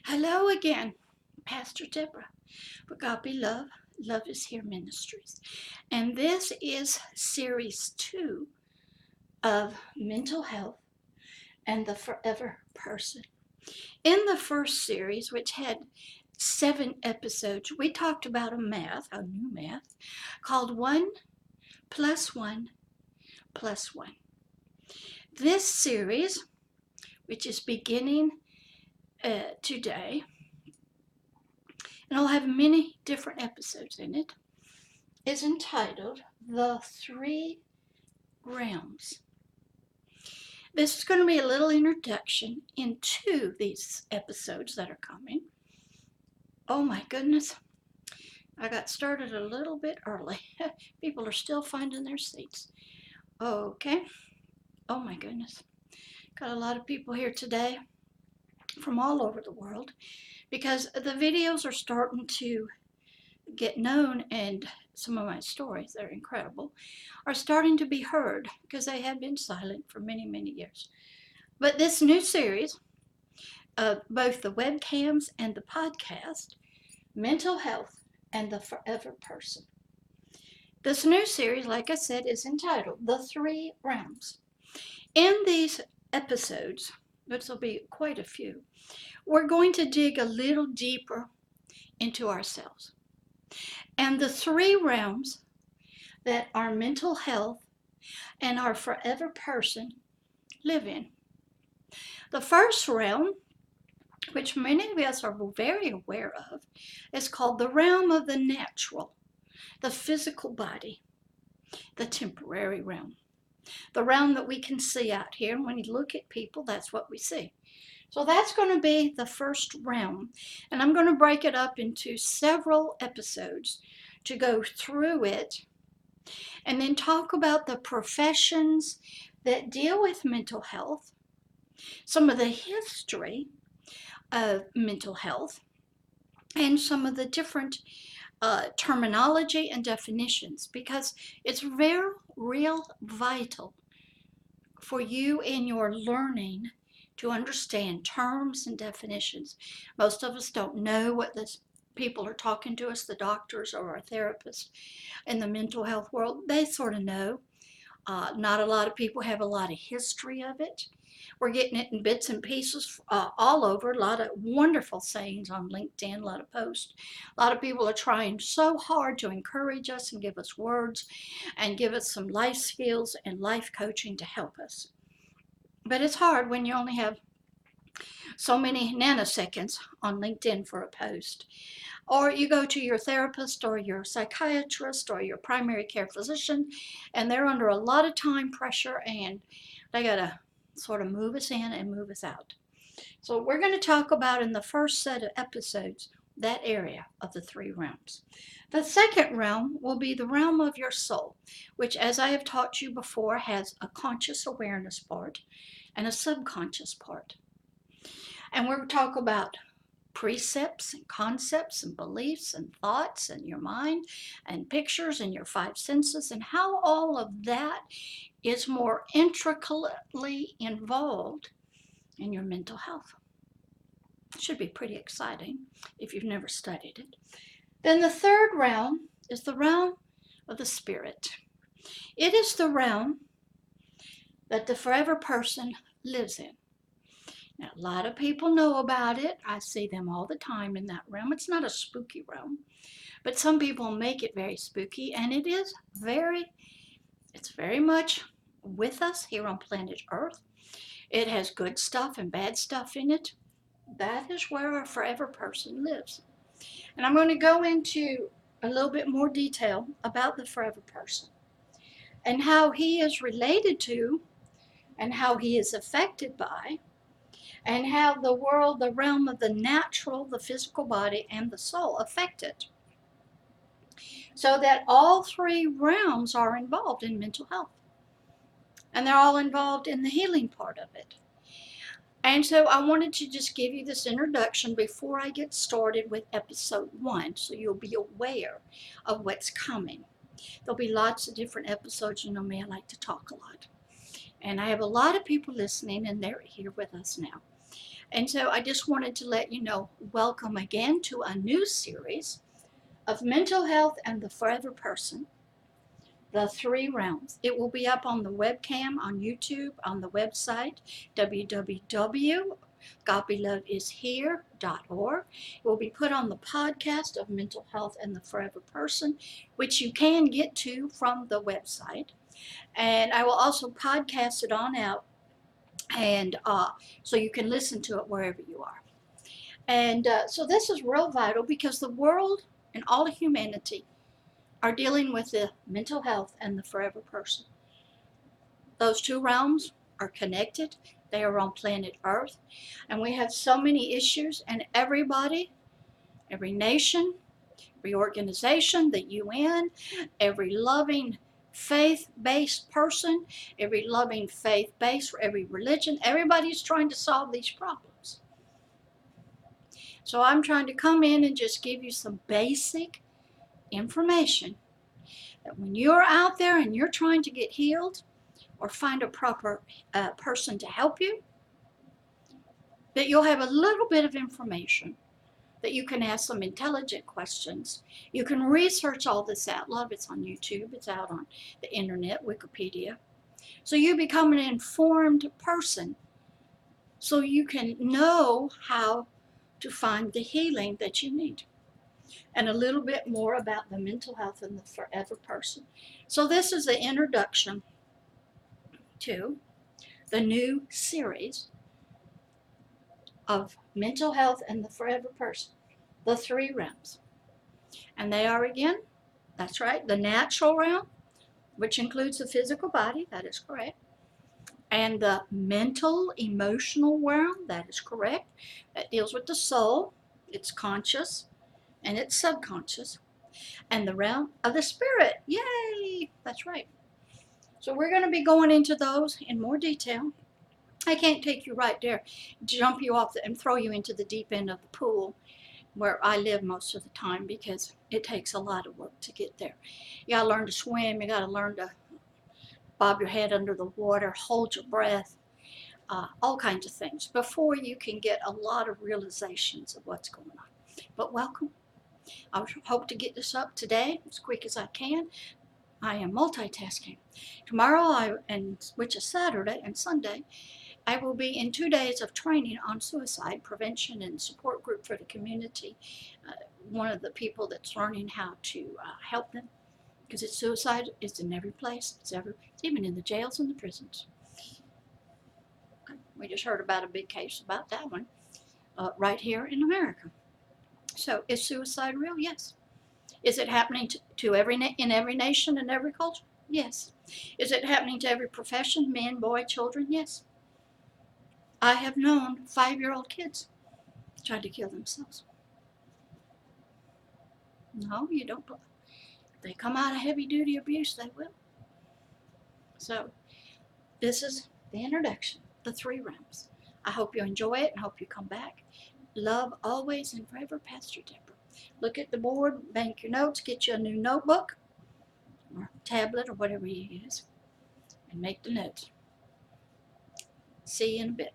Hello again, Pastor Deborah. For God be love, love is here ministries. And this is series 2 of mental health and the forever person. In the first series, which had 7 episodes, we talked about a new math, called 1 plus 1 plus 1. This series, which is beginning today, and it'll have many different episodes in it, is entitled The Three Realms. This is going to be a little introduction into these episodes that are coming. Oh my goodness, I got started a little bit early. People are still finding their seats. Okay, oh my goodness. Got a lot of people here today from all over the world because the videos are starting to get known, and some of my stories, they're incredible, are starting to be heard because they have been silent for many, many years. But this new series of both the webcams and the podcast, Mental Health and the Forever Person. This new series, like I said, is entitled The Three Realms. In these episodes, which will be quite a few, we're going to dig a little deeper into ourselves and the three realms that our mental health and our forever person live in. The first realm, which many of us are very aware of, is called the realm of the natural, the physical body, the temporary realm, the realm that we can see out here. And when you look at people, that's what we see. So that's going to be the first realm. And I'm going to break it up into several episodes to go through it and then talk about the professions that deal with mental health, some of the history of mental health, and some of the different terminology and definitions, because it's very real vital for you in your learning to understand terms and definitions. Most of us don't know what the people are talking to us, the doctors or our therapists in the mental health world. They sort of know. Not a lot of people have a lot of history of it. We're getting it in bits and pieces all over. A lot of wonderful sayings on LinkedIn, a lot of posts. A lot of people are trying so hard to encourage us and give us words and give us some life skills and life coaching to help us. But it's hard when you only have so many nanoseconds on LinkedIn for a post. Or you go to your therapist or your psychiatrist or your primary care physician, and they're under a lot of time pressure, and they got to sort of move us in and move us out. So we're going to talk about in the first set of episodes that area of the three realms. The second realm will be the realm of your soul, which, as I have taught you before, has a conscious awareness part and a subconscious part. And we're going to talk about precepts and concepts and beliefs and thoughts and your mind and pictures and your five senses and how all of that is more intricately involved in your mental health. It should be pretty exciting if you've never studied it. Then the third realm is the realm of the spirit. It is the realm that the forever person lives in. Now, a lot of people know about it. I see them all the time in that realm. It's not a spooky realm, but some people make it very spooky, and it's very much with us here on planet Earth. It has good stuff and bad stuff in it. That is where our forever person lives. And I'm going to go into a little bit more detail about the forever person and how he is related to and how he is affected by and how the world, the realm of the natural, the physical body, and the soul affect it. So that all three realms are involved in mental health. And they're all involved in the healing part of it. And so I wanted to just give you this introduction before I get started with episode 1, so you'll be aware of what's coming. There'll be lots of different episodes. You know me, I like to talk a lot. And I have a lot of people listening, and they're here with us now. And so I just wanted to let you know, welcome again to a new series of mental health and the forever person, the three realms. It will be up on the webcam, on YouTube, on the website, www.godbelovedishere.org. It will be put on the podcast of Mental Health and the Forever Person, which you can get to from the website. And I will also podcast it on out, and so you can listen to it wherever you are. And so this is real vital because the world and all of humanity are dealing with the mental health and the forever person. Those two realms are connected. They are on planet Earth. And we have so many issues, and everybody, every nation, every organization, the UN, every loving faith-based person, every loving faith-based, every religion, everybody's trying to solve these problems. So I'm trying to come in and just give you some basic information that when you're out there and you're trying to get healed or find a proper person to help you, that you'll have a little bit of information, that you can ask some intelligent questions. You can research all this out. A lot of it's on YouTube. It's out on the internet, Wikipedia. So you become an informed person so you can know how to find the healing that you need. And a little bit more about the mental health and the forever person. So this is the introduction to the new series of mental health and the forever person, the three realms. And they are, again, that's right, the natural realm, which includes the physical body, that is correct, and the mental, emotional realm, that is correct, that deals with the soul, it's conscious, and it's subconscious, and the realm of the spirit, yay, that's right. So we're going to be going into those in more detail. I can't take you right there, jump you off and throw you into the deep end of the pool where I live most of the time, because it takes a lot of work to get there. You gotta learn to swim, you gotta learn to bob your head under the water, hold your breath, all kinds of things before you can get a lot of realizations of what's going on. But welcome. I hope to get this up today as quick as I can. I am multitasking. Tomorrow, which is Saturday and Sunday, I will be in 2 days of training on suicide prevention and support group for the community. One of the people that's learning how to help them, because suicide is in every place. It's even in the jails and the prisons. We just heard about a big case about that one right here in America. So is suicide real? Yes. Is it happening to in every nation and every culture? Yes. Is it happening to every profession, men, boy, children? Yes. I have known 5-year-old kids try to kill themselves. No, you don't. If they come out of heavy duty abuse, they will. So this is the introduction, the three realms. I hope you enjoy it and hope you come back. Love always and forever, Pastor Deborah. Look at the board, bank your notes, get you a new notebook or tablet or whatever you use, and make the notes. See you in a bit.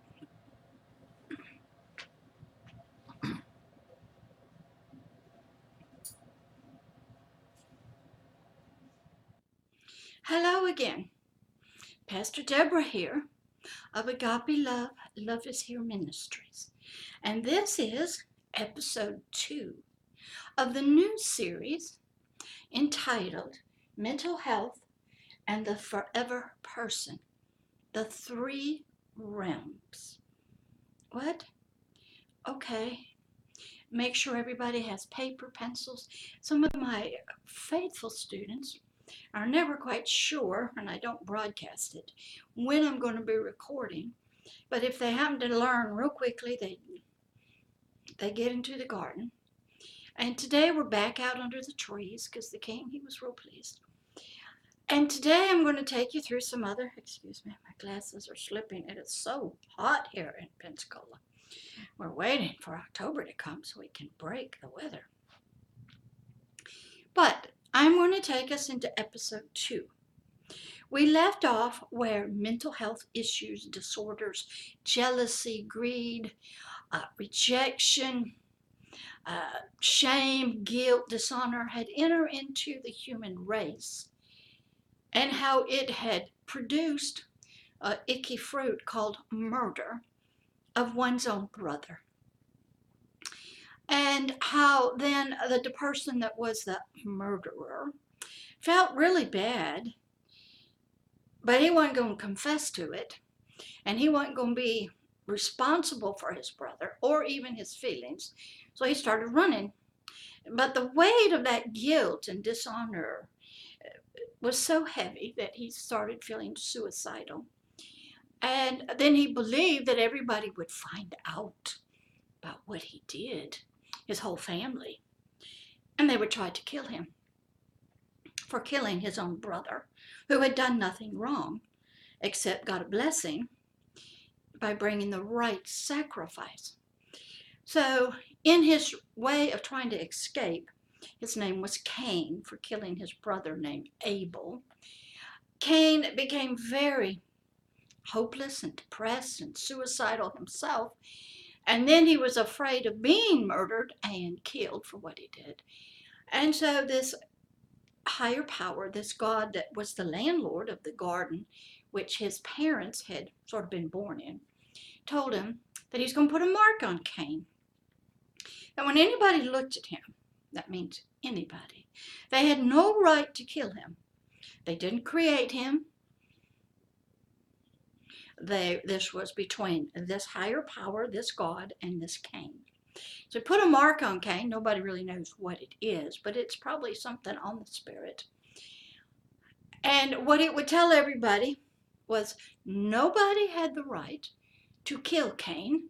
Hello again. Pastor Deborah here of Agape Love, Love is Here Ministries. And this is episode 2 of the new series entitled Mental Health and the Forever Person, the three realms. What? Okay. Make sure everybody has paper, pencils. Some of my faithful students are never quite sure, and I don't broadcast it, when I'm going to be recording. But if they happen to learn real quickly, they get into the garden. And today we're back out under the trees because the king, he was real pleased. And today I'm going to take you through some other, excuse me, my glasses are slipping. It is so hot here in Pensacola. We're waiting for October to come so we can break the weather. But I'm going to take us into episode 2, We left off where mental health issues, disorders, jealousy, greed, rejection, shame, guilt, dishonor had entered into the human race, and how it had produced an icky fruit called murder of one's own brother. And how then the person that was the murderer felt really bad, but he wasn't going to confess to it, and he wasn't going to be responsible for his brother or even his feelings. So he started running. But the weight of that guilt and dishonor was so heavy that he started feeling suicidal. And then he believed that everybody would find out about what he did, his whole family, and they would try to kill him for killing his own brother, who had done nothing wrong except got a blessing by bringing the right sacrifice. So, in his way of trying to escape, his name was Cain, for killing his brother named Abel. Cain became very hopeless and depressed and suicidal himself, and then he was afraid of being murdered and killed for what he did. And so this higher power, this God that was the landlord of the garden, which his parents had sort of been born in, told him that he's going to put a mark on Cain. And when anybody looked at him, that means anybody, they had no right to kill him. They didn't create him. This was between this higher power, this God, and this Cain. So put a mark on Cain. Nobody really knows what it is, but it's probably something on the spirit. And what it would tell everybody was nobody had the right to kill Cain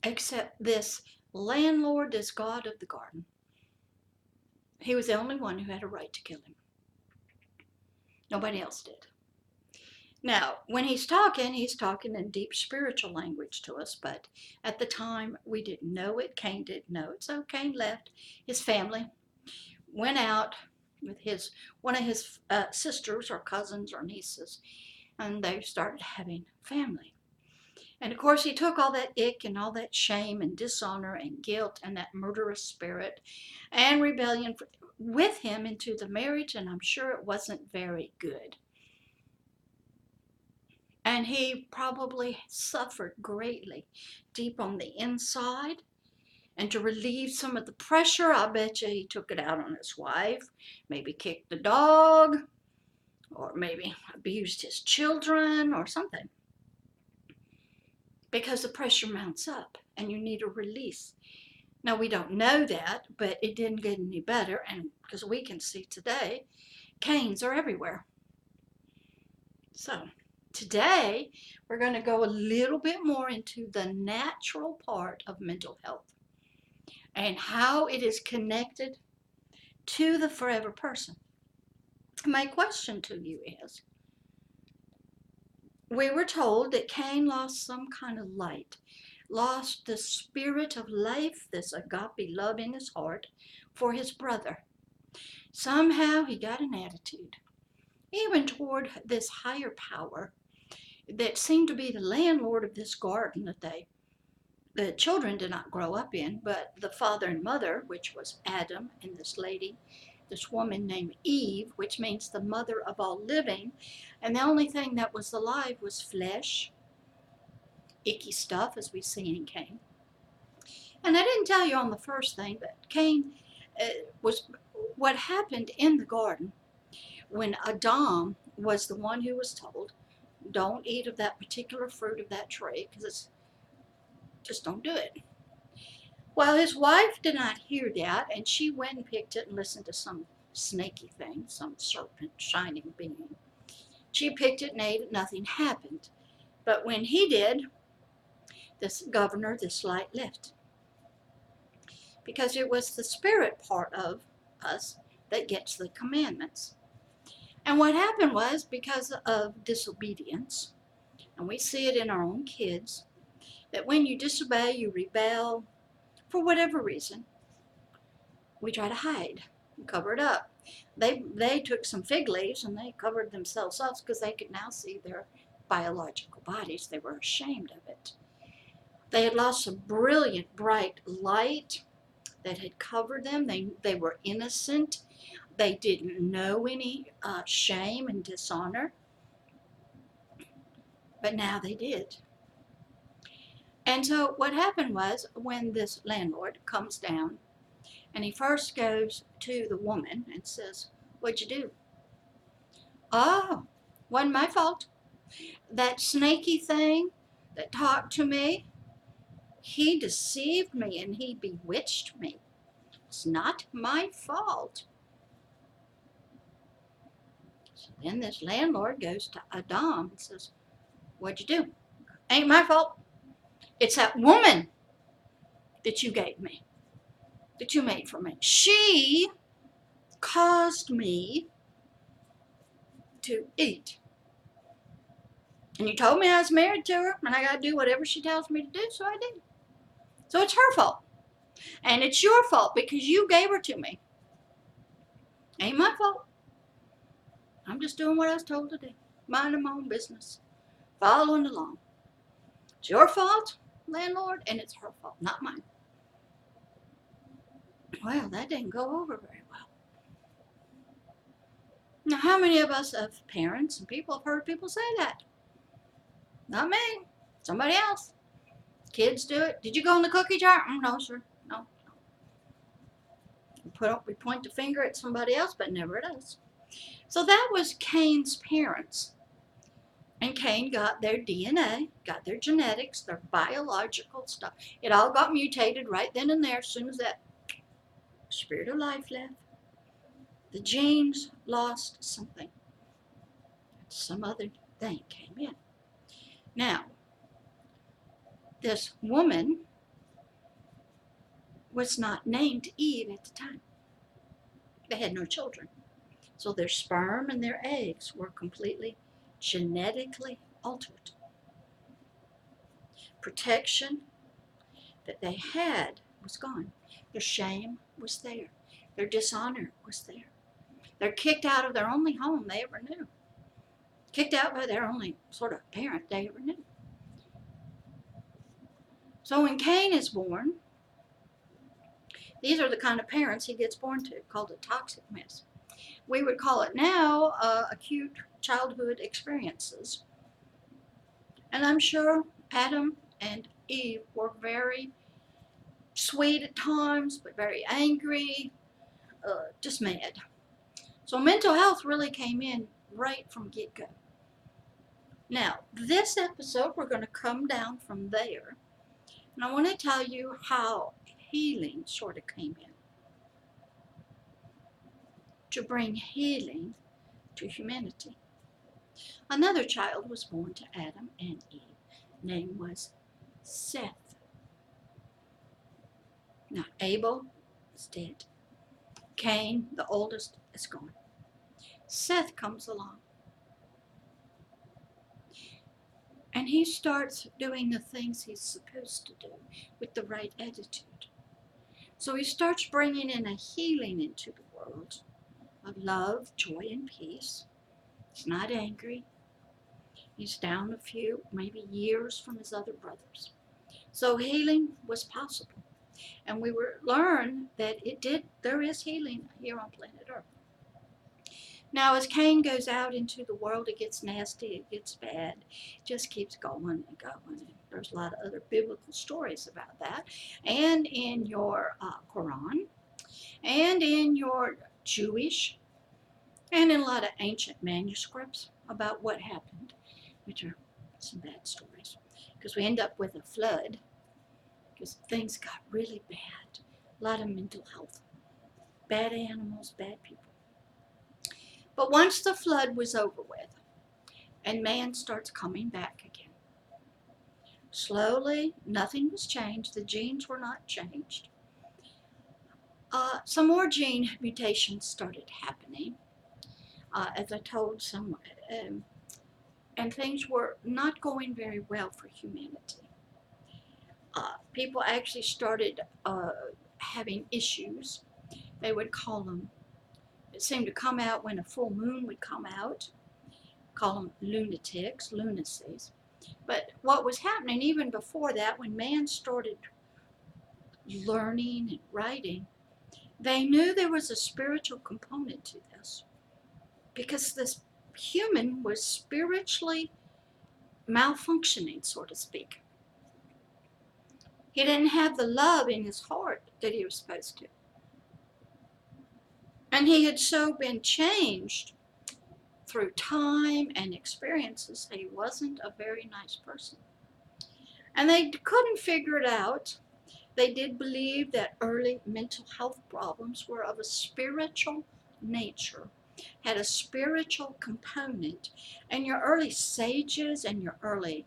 except this landlord, this God of the garden. He was the only one who had a right to kill him. Nobody else did. Now, when he's talking in deep spiritual language to us, but at the time we didn't know it. Cain didn't know it. So Cain left his family, went out with one of his sisters or cousins or nieces, and they started having family. And of course, he took all that ick and all that shame and dishonor and guilt and that murderous spirit and rebellion with him into the marriage, and I'm sure it wasn't very good. And he probably suffered greatly deep on the inside. And to relieve some of the pressure, I bet you he took it out on his wife, maybe kicked the dog, or maybe abused his children or something. Because the pressure mounts up and you need a release. Now, we don't know that, but it didn't get any better. And because we can see today, Cains are everywhere. So today, we're going to go a little bit more into the natural part of mental health and how it is connected to the forever person. My question to you is, we were told that Cain lost some kind of light, lost the spirit of life, this agape love in his heart for his brother. Somehow he got an attitude, even toward this higher power that seemed to be the landlord of this garden that the children did not grow up in, but the father and mother, which was Adam and this woman named Eve, which means the mother of all living, and the only thing that was alive was flesh, icky stuff, as we see in Cain. And I didn't tell you on the first thing, but Cain was what happened in the garden when Adam was the one who was told, don't eat of that particular fruit of that tree, because it's just don't do it. Well, his wife did not hear that, and she went and picked it and listened to some snaky thing, some serpent shining being. She picked it and ate it, nothing happened. But when he did, this governor, this light left. Because it was the spirit part of us that gets the commandments. And what happened was, because of disobedience, and we see it in our own kids, that when you disobey, you rebel, for whatever reason, we try to hide and cover it up. They took some fig leaves and they covered themselves up because they could now see their biological bodies. They were ashamed of it. They had lost a brilliant, bright light that had covered them. They were innocent. They didn't know any shame and dishonor, but now they did. And so what happened was when this landlord comes down and he first goes to the woman and says, "What'd you do?" "Oh, wasn't my fault. That snaky thing that talked to me, he deceived me and he bewitched me. It's not my fault." So then this landlord goes to Adam and says, "What'd you do?" "Ain't my fault. It's that woman that you gave me, that you made for me. She caused me to eat. And you told me I was married to her and I got to do whatever she tells me to do, so I did. So it's her fault. And it's your fault because you gave her to me. Ain't my fault. I'm just doing what I was told to do. Minding my own business. Following along. It's your fault, landlord, and it's her fault, not mine." Well, that didn't go over very well. Now, how many of us as parents and people have heard people say that? Not me. Somebody else. Kids do it. "Did you go in the cookie jar?" "No, sir. No." We point the finger at somebody else, but never at us. So that was Cain's parents. And Cain got their DNA, got their genetics, their biological stuff. It all got mutated right then and there as soon as that spirit of life left. The genes lost something. Some other thing came in. Now, this woman was not named Eve at the time. They had no children. So their sperm and their eggs were completely genetically altered. Protection that they had was gone. Their shame was there. Their dishonor was there. They're kicked out of their only home they ever knew. Kicked out by their only sort of parent they ever knew. So when Cain is born, these are the kind of parents he gets born to, called a toxic mess. We would call it now acute childhood experiences. And I'm sure Adam and Eve were very sweet at times, but very angry, just mad. So mental health really came in right from get-go. Now, this episode, we're going to come down from there. And I want to tell you how healing sort of came in. To bring healing to humanity. Another child was born to Adam and Eve. Name was Seth. Now, Abel is dead. Cain, the oldest, is gone. Seth comes along. And he starts doing the things he's supposed to do with the right attitude. So he starts bringing in a healing into the world of love, joy, and peace. He's not angry. He's down a few, maybe years from his other brothers. So healing was possible. And we learn that there is healing here on planet Earth. Now, as Cain goes out into the world, it gets nasty, it gets bad, it just keeps going and going. There's a lot of other biblical stories about that. And in your Quran, and in your Jewish, and in a lot of ancient manuscripts about what happened, which are some bad stories. Because we end up with a flood, because things got really bad. A lot of mental health. Bad animals, bad people. But once the flood was over with, and man starts coming back again, slowly, nothing was changed. The genes were not changed. Some more gene mutations started happening, as I told someone, and things were not going very well for humanity. People actually started having issues. They would call them that seemed to come out when a full moon would come out. Call them lunatics, lunacies. But what was happening even before that, when man started learning and writing, they knew there was a spiritual component to this, because this human was spiritually malfunctioning, so to speak. He didn't have the love in his heart that he was supposed to. And he had so been changed through time and experiences that he wasn't a very nice person. And they couldn't figure it out. They did believe that early mental health problems were of a spiritual nature, had a spiritual component, and your early sages and your early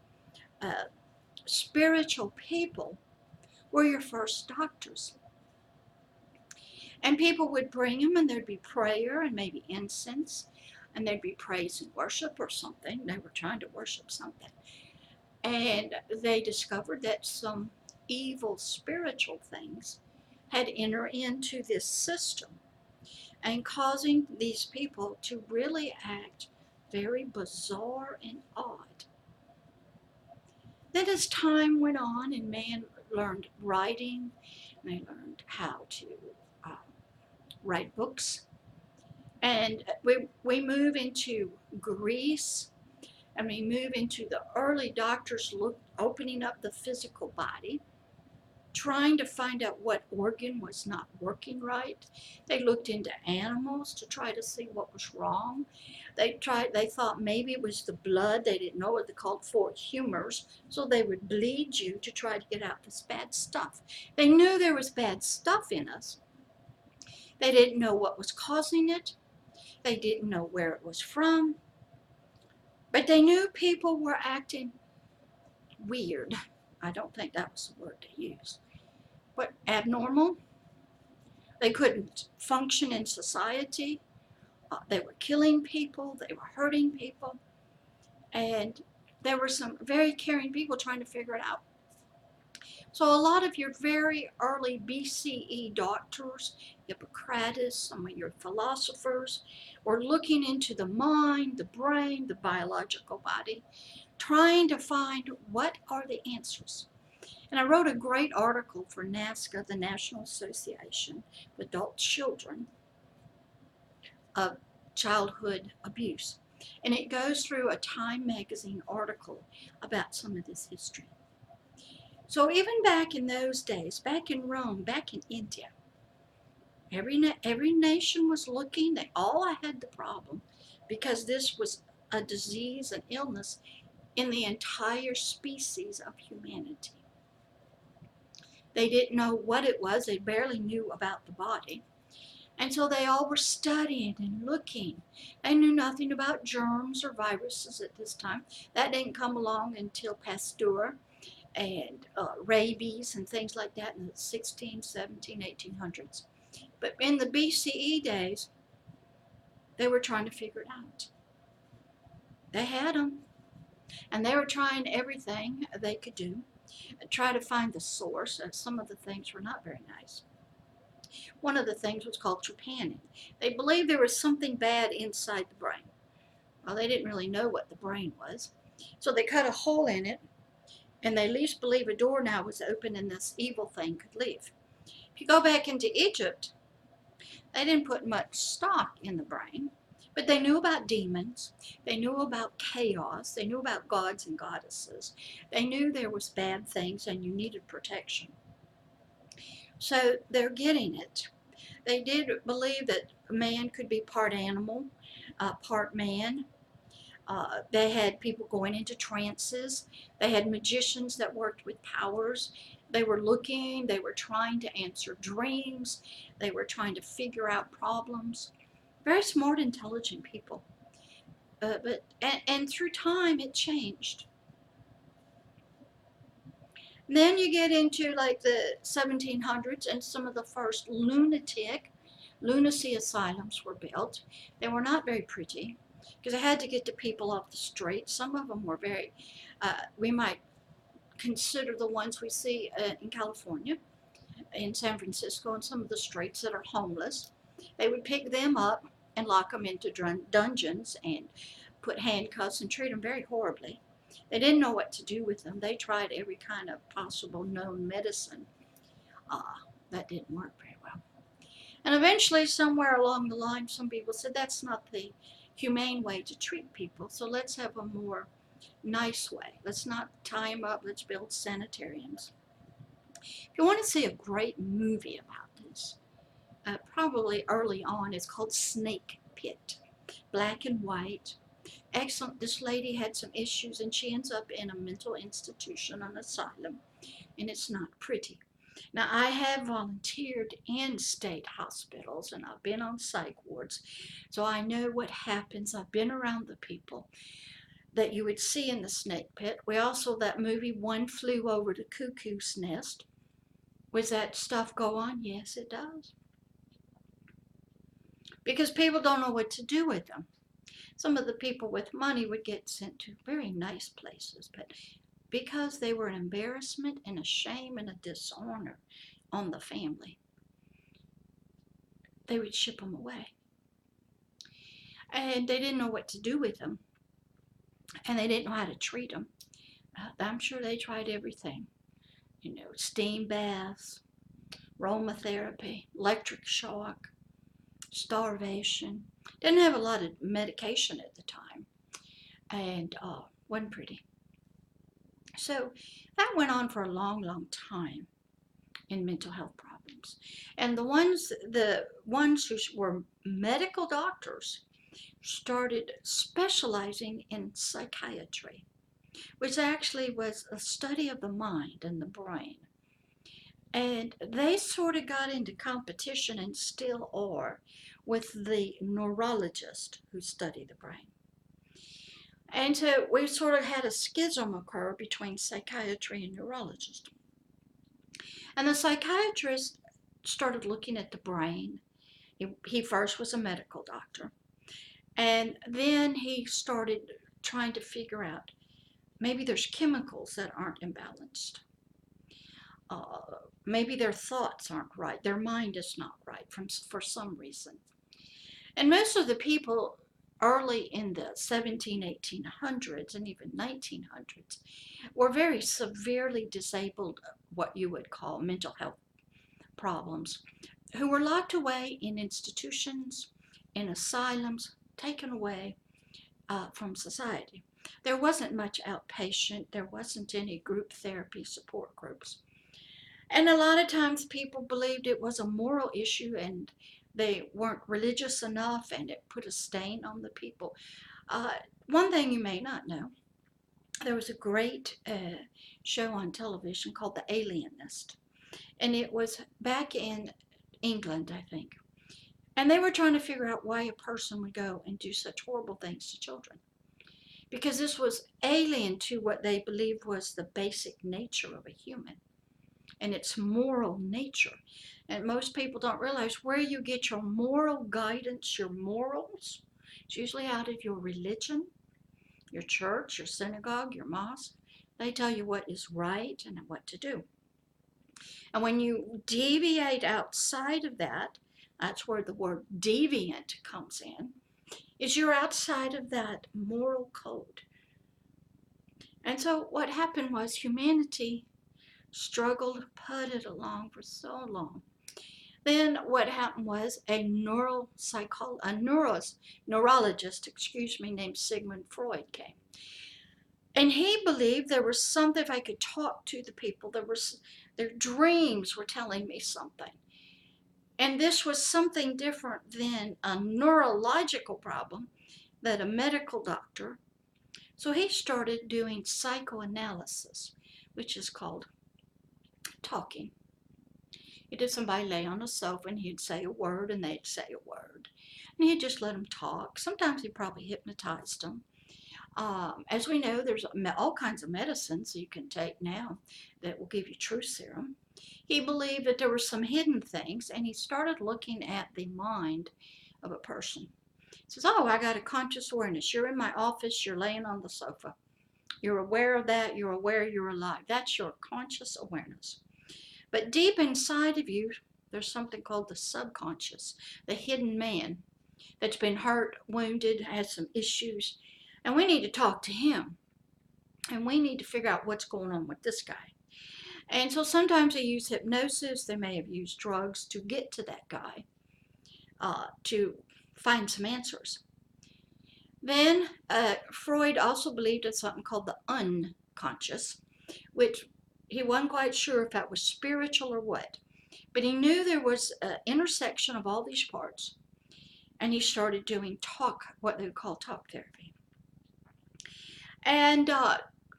spiritual people were your first doctors. And people would bring them, and there'd be prayer and maybe incense, and there'd be praise and worship or something. They were trying to worship something. And they discovered that some evil spiritual things had entered into this system and causing these people to really act very bizarre and odd. Then as time went on and man learned writing, and they learned how to uh, write books, and we move into Greece, and we move into the early doctors opening up the physical body, trying to find out what organ was not working right. They looked into animals to try to see what was wrong. They thought maybe it was the blood. They didn't know what they called four humors, so they would bleed you to try to get out this bad stuff. They knew there was bad stuff in us. They didn't know what was causing it. They didn't know where it was from. But they knew people were acting weird. I don't think that was the word they used. But abnormal. They couldn't function in society. They were killing people. They were hurting people. And there were some very caring people trying to figure it out. So a lot of your very early BCE doctors, Hippocrates, some of your philosophers, were looking into the mind, the brain, the biological body, trying to find what are the answers. And I wrote a great article for NASCA, the National Association of Adult Children, of childhood abuse. And it goes through a Time magazine article about some of this history. So even back in those days, back in Rome, back in India, every nation was looking. They all had the problem, because this was a disease, an illness in the entire species of humanity. They didn't know what it was. They barely knew about the body. And so they all were studying and looking. They knew nothing about germs or viruses at this time. That didn't come along until Pasteur and rabies and things like that in the 16, 17, 1800s. But in the BCE days, they were trying to figure it out. They had them, and they were trying everything they could do, try to find the source. Some of the things were not very nice. One of the things was called trepanning. They believed there was something bad inside the brain. Well, they didn't really know what the brain was. So they cut a hole in it, and they at least believe a door now was open and this evil thing could leave. If you go back into Egypt, they didn't put much stock in the brain, but they knew about demons. They knew about chaos. They knew about gods and goddesses. They knew there was bad things and you needed protection. So they're getting it. They did believe that man could be part animal, part man. They had people going into trances. They had magicians that worked with powers. They were looking, they were trying to answer dreams. They were trying to figure out problems. Very smart, intelligent people. And through time, it changed. And then you get into like the 1700s, and some of the first lunacy asylums were built. They were not very pretty, because they had to get the people off the street. Some of them were very, we might consider the ones we see in California, in San Francisco, and some of the streets that are homeless. They would pick them up, and lock them into dungeons and put handcuffs and treat them very horribly. They didn't know what to do with them. They tried every kind of possible known medicine. Uh, that didn't work very well. And eventually, somewhere along the line, some people said that's not the humane way to treat people, so let's have a more nice way. Let's not tie them up, let's build sanitariums. If you want to see a great movie about this, probably early on, it's called Snake Pit. Black and white. Excellent. This lady had some issues and she ends up in a mental institution, an asylum, and it's not pretty. Now, I have volunteered in state hospitals and I've been on psych wards, so I know what happens. I've been around the people that you would see in the snake pit. We also, that movie, One Flew Over the Cuckoo's Nest. Was that stuff go on? Yes, it does. Because people don't know what to do with them. Some of the people with money would get sent to very nice places, but because they were an embarrassment and a shame and a dishonor on the family, they would ship them away. And they didn't know what to do with them, and they didn't know how to treat them. I'm sure they tried everything, steam baths, aromatherapy, electric shock, starvation. Didn't have a lot of medication at the time, and wasn't pretty. So that went on for a long, long time in mental health problems. And the ones who were medical doctors started specializing in psychiatry, which actually was a study of the mind and the brain. And they sort of got into competition, and still are, with the neurologists who study the brain. And so we sort of had a schism occur between psychiatry and neurologists. And the psychiatrist started looking at the brain. He first was a medical doctor. And then he started trying to figure out maybe there's chemicals that aren't imbalanced. Maybe their thoughts aren't right. Their mind is not right for some reason. And most of the people early in the 1800s and even 1900s were very severely disabled, what you would call mental health problems, who were locked away in institutions, in asylums, taken away from society. There wasn't much outpatient, there wasn't any group therapy support groups. And a lot of times people believed it was a moral issue and they weren't religious enough, and it put a stain on the people. One thing you may not know, there was a great show on television called The Alienist, and it was back in England, I think. And they were trying to figure out why a person would go and do such horrible things to children. Because this was alien to what they believed was the basic nature of a human and its moral nature. And most people don't realize where you get your moral guidance, your morals. It's usually out of your religion, your church, your synagogue, your mosque. They tell you what is right and what to do. And when you deviate outside of that, that's where the word deviant comes in, is you're outside of that moral code. And so what happened was humanity struggled, putted along for so long. Then what happened was a neurologist, named Sigmund Freud came. And he believed there was something, if I could talk to the people, their dreams were telling me something. And this was something different than a neurological problem that a medical doctor. So he started doing psychoanalysis, which is called talking. He did somebody lay on a sofa and he'd say a word and they'd say a word. And he'd just let them talk. Sometimes he probably hypnotized them. As we know, there's all kinds of medicines you can take now that will give you truth serum. He believed that there were some hidden things, and he started looking at the mind of a person. He says, oh, I got a conscious awareness. You're in my office, you're laying on the sofa. You're aware of that, you're aware you're alive. That's your conscious awareness. But deep inside of you, there's something called the subconscious, the hidden man. that's been hurt, wounded, has some issues, and we need to talk to him. And we need to figure out what's going on with this guy. And so sometimes they use hypnosis, they may have used drugs to get to that guy, to find some answers. Then Freud also believed in something called the unconscious, which he wasn't quite sure if that was spiritual or what. But he knew there was an intersection of all these parts, and he started doing what they would call talk therapy. And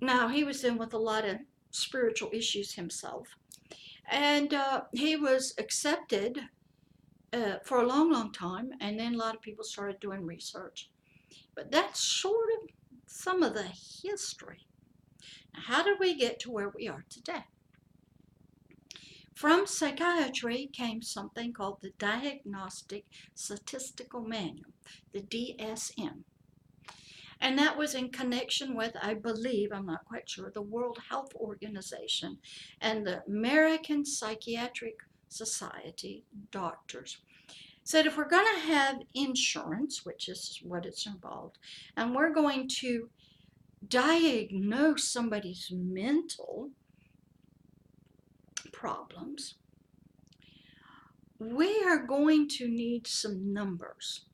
now he was in with a lot of spiritual issues himself. And he was accepted for a long, long time, and then a lot of people started doing research. But that's sort of some of the history. Now, how did we get to where we are today? From psychiatry came something called the Diagnostic Statistical Manual, the DSM. And that was in connection with, I believe, I'm not quite sure, the World Health Organization and the American Psychiatric Society doctors said if we're going to have insurance, which is what it's involved, and we're going to diagnose somebody's mental problems, we are going to need some numbers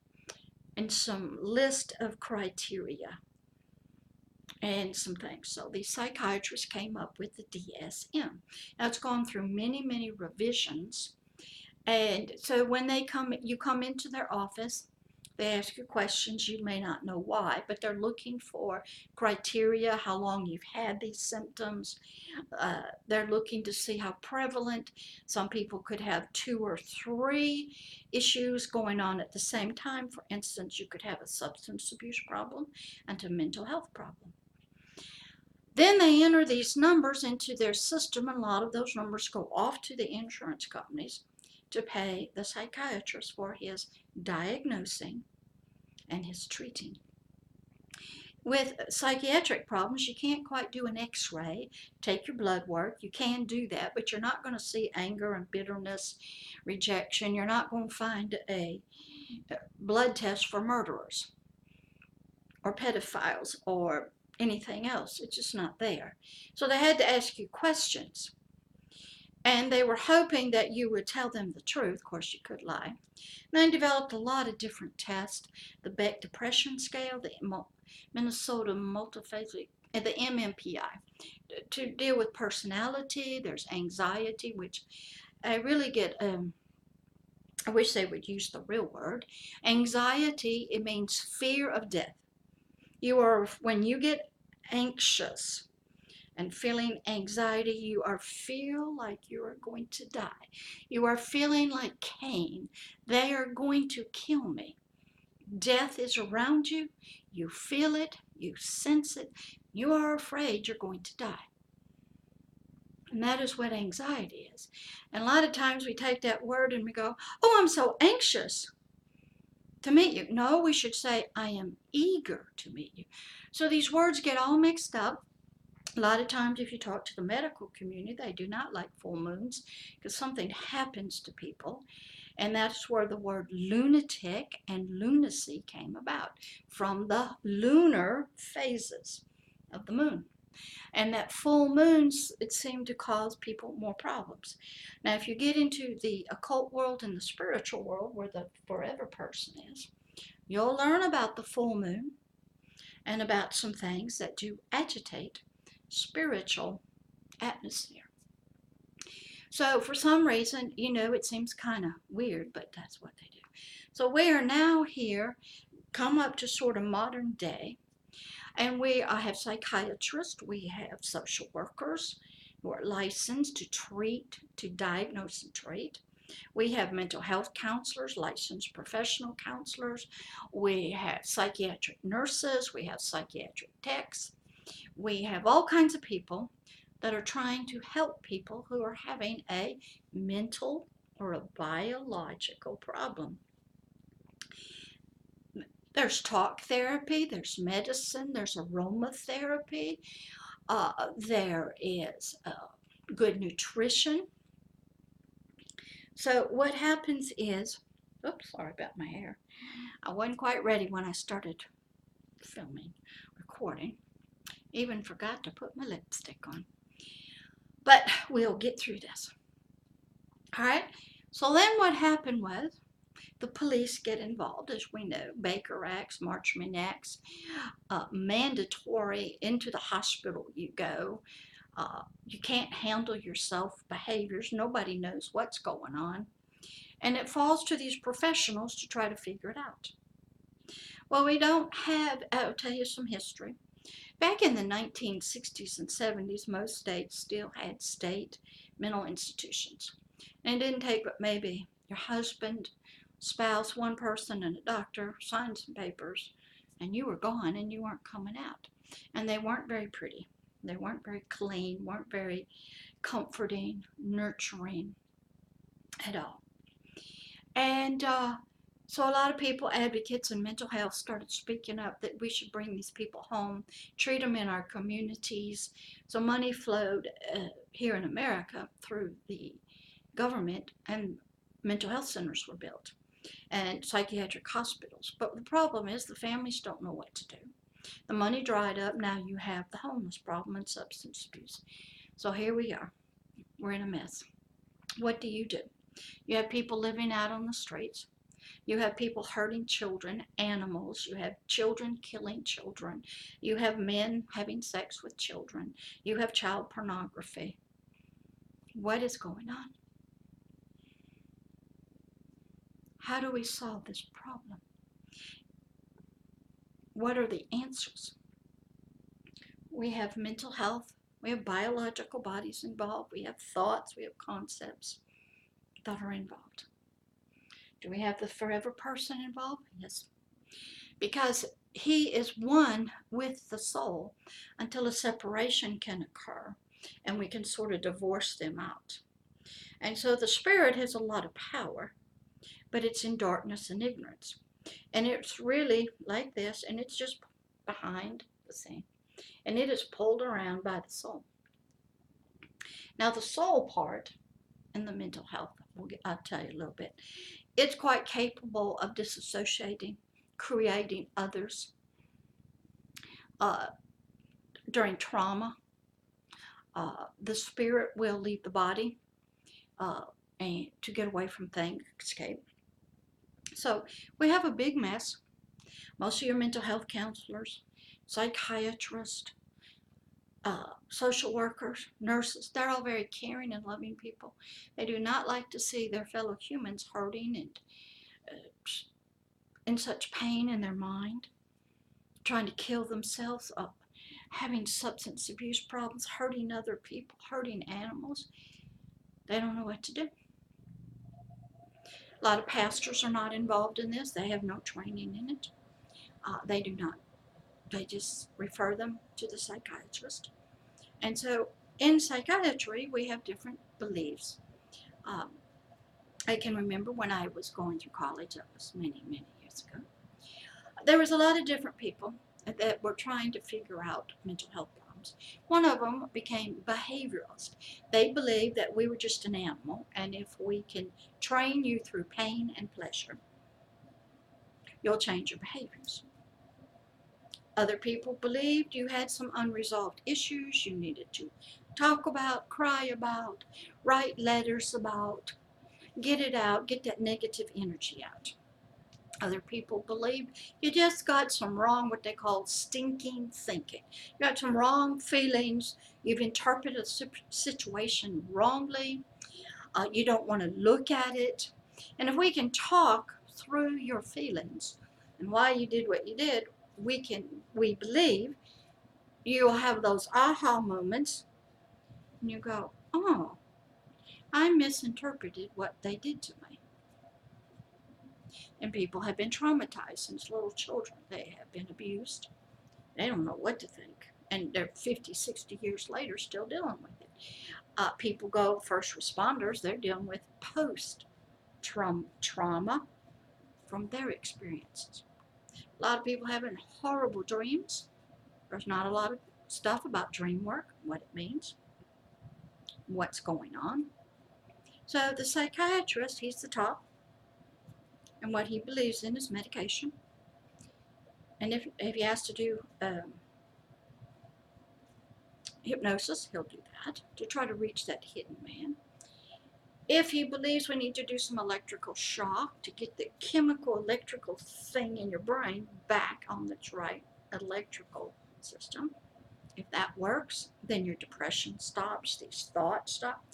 and some list of criteria and some things. So these psychiatrists came up with the DSM. Now it's gone through many, many revisions. And so when you come into their office, they ask you questions. You may not know why, but they're looking for criteria, how long you've had these symptoms. They're looking to see how prevalent. Some people could have 2 or 3 issues going on at the same time. For instance, you could have a substance abuse problem and a mental health problem. Then they enter these numbers into their system, and a lot of those numbers go off to the insurance companies to pay the psychiatrist for his diagnosing and his treating. With psychiatric problems, you can't quite do an x-ray, take your blood work. You can do that, but you're not going to see anger and bitterness, rejection. You're not going to find a blood test for murderers or pedophiles or anything else. It's just not there. So they had to ask you questions. And they were hoping that you would tell them the truth. Of course, you could lie. And they developed a lot of different tests. The Beck Depression Scale, the Minnesota Multiphasic, and the MMPI. To deal with personality, there's anxiety, which I really get, I wish they would use the real word. Anxiety, it means fear of death. When you get anxious and feeling anxiety, you feel like you are going to die. You are feeling like Cain. They are going to kill me. Death is around you. You feel it. You sense it. You are afraid you're going to die. And that is what anxiety is. And a lot of times we take that word and we go, oh, I'm so anxious to meet you. No, we should say, I am eager to meet you. So these words get all mixed up. A lot of times if you talk to the medical community, they do not like full moons because something happens to people. And that's where the word lunatic and lunacy came about, from the lunar phases of the moon. And that full moons, it seemed to cause people more problems. Now, if you get into the occult world and the spiritual world, where the forever person is, you'll learn about the full moon and about some things that do agitate spiritual atmosphere. So for some reason, it seems kind of weird, but that's what they do. So we are now here, come up to sort of modern day, and I have psychiatrists, we have social workers who are licensed to treat, to diagnose and treat. We have mental health counselors, licensed professional counselors. We have psychiatric nurses. We have psychiatric techs. We have all kinds of people that are trying to help people who are having a mental or a biological problem. There's talk therapy, there's medicine, there's aromatherapy, there is good nutrition. So what happens is Oops, sorry about my hair. I wasn't quite ready when I started filming, recording. Even forgot to put my lipstick on. But we'll get through this. All right. So then what happened was the police get involved, as we know. Baker Acts, Marchman Acts, mandatory into the hospital you go. You can't handle your self behaviors. Nobody knows what's going on. And it falls to these professionals to try to figure it out. Well, we don't have, I'll tell you some history. Back in the 1960s and 70s, most states still had state mental institutions. And it didn't take but maybe your husband, spouse, one person, and a doctor signed some papers, and you were gone and you weren't coming out. And they weren't very pretty. They weren't very clean, weren't very comforting, nurturing at all. And so a lot of people, advocates in mental health, started speaking up that we should bring these people home, treat them in our communities. So money flowed here in America through the government, and mental health centers were built and psychiatric hospitals. But the problem is the families don't know what to do. The money dried up. Now you have the homeless problem and substance abuse. So here we are. We're in a mess. What do? You have people living out on the streets. You have people hurting children, animals. You have children killing children. You have men having sex with children. You have child pornography. What is going on? How do we solve this problem? What are the answers? We have mental health. We have biological bodies involved. We have thoughts. We have concepts that are involved. Do we have the forever person involved? Yes. Because he is one with the soul until a separation can occur and we can sort of divorce them out. And so the spirit has a lot of power, but it's in darkness and ignorance. And it's really like this, and it's just behind the scene. And it is pulled around by the soul. Now, the soul part in the mental health, I'll tell you a little bit, it's quite capable of disassociating, creating others during trauma. The spirit will leave the body and to get away from things, escape. So we have a big mess. Most of your mental health counselors, psychiatrists, social workers, nurses, they're all very caring and loving people. They do not like to see their fellow humans hurting and in such pain in their mind, trying to kill themselves up, having substance abuse problems, hurting other people, hurting animals. They don't know what to do. A lot of pastors are not involved in this. They have no training in it. They do not. They just refer them to the psychiatrist. And so in psychiatry, we have different beliefs. I can remember when I was going through college, that was many, many years ago, there was a lot of different people that were trying to figure out mental health problems. One of them became behavioralist. They believed that we were just an animal, and if we can train you through pain and pleasure, you'll change your behaviors. Other people believed you had some unresolved issues you needed to talk about, cry about, write letters about, get it out, get that negative energy out. Other people believed you just got some wrong, what they call stinking thinking. You got some wrong feelings. You've interpreted a situation wrongly. You don't want to look at it. And if we can talk through your feelings and why you did what you did, we believe you'll have those aha moments and you go, oh, I misinterpreted what they did to me. And people have been traumatized since little children. They have been abused. They don't know what to think. And they're 50, 60 years later still dealing with it. People go, first responders, they're dealing with post-trauma from their experiences. A lot of people having horrible dreams. There's not a lot of stuff about dream work, what it means, what's going on. So the psychiatrist, he's the top. And what he believes in is medication. And if he has to do hypnosis, he'll do that to try to reach that hidden man. If he believes we need to do some electrical shock to get the chemical electrical thing in your brain back on the right electrical system, if that works, then your depression stops, these thoughts stop.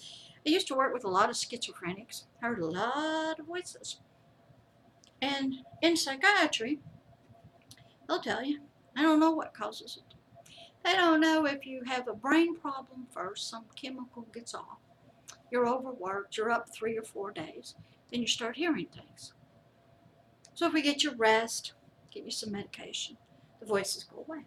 I used to work with a lot of schizophrenics, heard a lot of voices. And in psychiatry, they'll tell you, I don't know what causes it. They don't know if you have a brain problem first, some chemical gets off, you're overworked, you're up 3 or 4 days, then you start hearing things. So if we get you rest, give you some medication, the voices go away.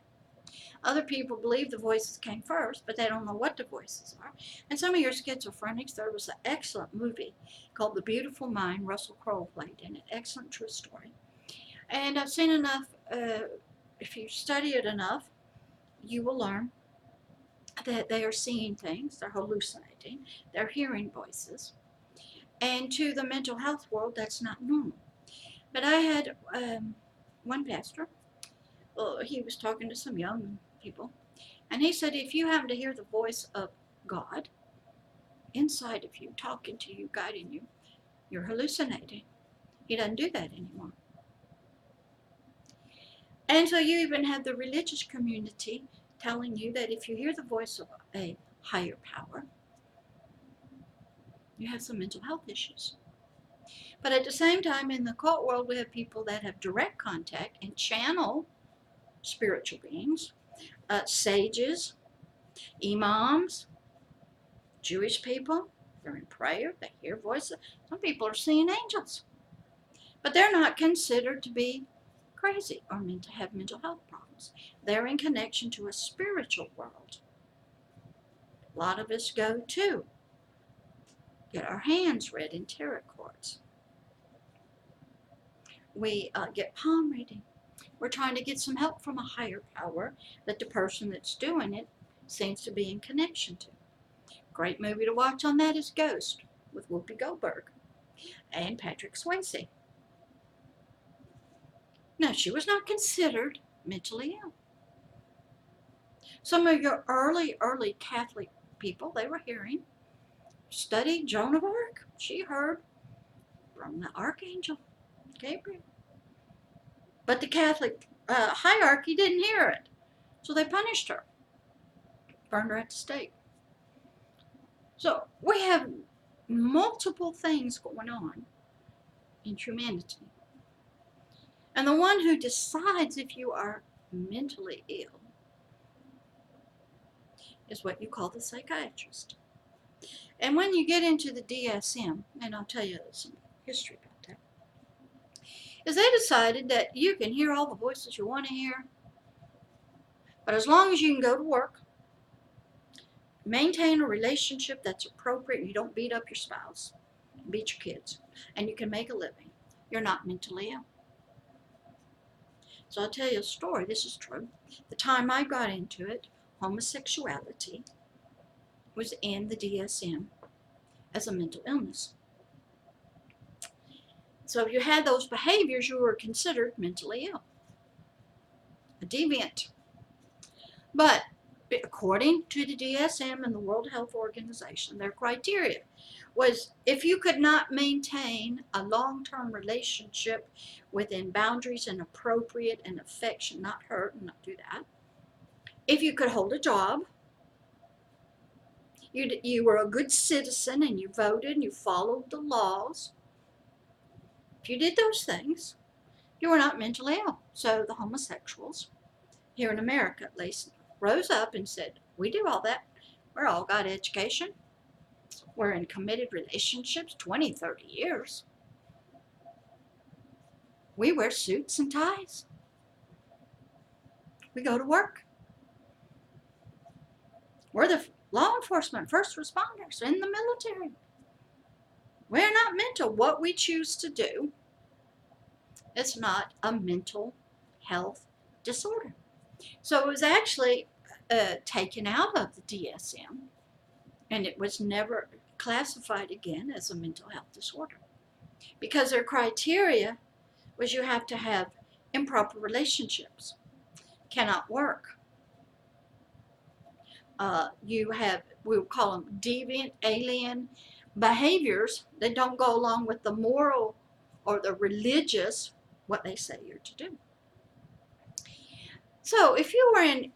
Other people believe the voices came first, but they don't know what the voices are. And some of your schizophrenics, there was an excellent movie called The Beautiful Mind. Russell Crowe played in it. Excellent true story. And I've seen enough, if you study it enough, you will learn that they are seeing things, they're hallucinating, they're hearing voices. And to the mental health world, that's not normal. But I had one pastor, he was talking to some young people, and he said, if you happen to hear the voice of God inside of you, talking to you, guiding you, you're hallucinating. He doesn't do that anymore. And so you even have the religious community telling you that if you hear the voice of a higher power, you have some mental health issues. But at the same time, in the occult world, we have people that have direct contact and channel spiritual beings, sages, imams, Jewish people. They're in prayer, they hear voices. Some people are seeing angels. But they're not considered to be crazy or meant to have mental health problems. They're in connection to a spiritual world. A lot of us go to get our hands read in tarot cards. We get palm reading. We're trying to get some help from a higher power that the person that's doing it seems to be in connection to. Great movie to watch on that is Ghost with Whoopi Goldberg and Patrick Swayze. Now, she was not considered mentally ill. Some of your early Catholic people, they were hearing, studied Joan of Arc. She heard from the Archangel Gabriel. But the Catholic hierarchy didn't hear it. So they punished her, burned her at the stake. So we have multiple things going on in humanity. And the one who decides if you are mentally ill is what you call the psychiatrist. And when you get into the DSM, and I'll tell you some history about that, is they decided that you can hear all the voices you want to hear, but as long as you can go to work, maintain a relationship that's appropriate, and you don't beat up your spouse, beat your kids, and you can make a living, you're not mentally ill. So I'll tell you a story. This is true. The time I got into it, homosexuality was in the DSM as a mental illness. So if you had those behaviors, you were considered mentally ill, a deviant. But according to the DSM and the World Health Organization, their criteria was if you could not maintain a long-term relationship within boundaries and appropriate and affection, not hurt and not do that. If you could hold a job, you were a good citizen and you voted and you followed the laws. If you did those things, you were not mentally ill. So the homosexuals, here in America at least, rose up and said, we do all that. We're all got education. We're in committed relationships 20, 30 years. We wear suits and ties. We go to work. We're the law enforcement, first responders in the military. We're not mental. What we choose to do is not a mental health disorder. So it was actually taken out of the DSM, and it was never classified again as a mental health disorder because their criteria was you have to have improper relationships, cannot work. You have, we'll call them deviant, alien behaviors that don't go along with the moral or the religious, what they say you're to do. So if you were in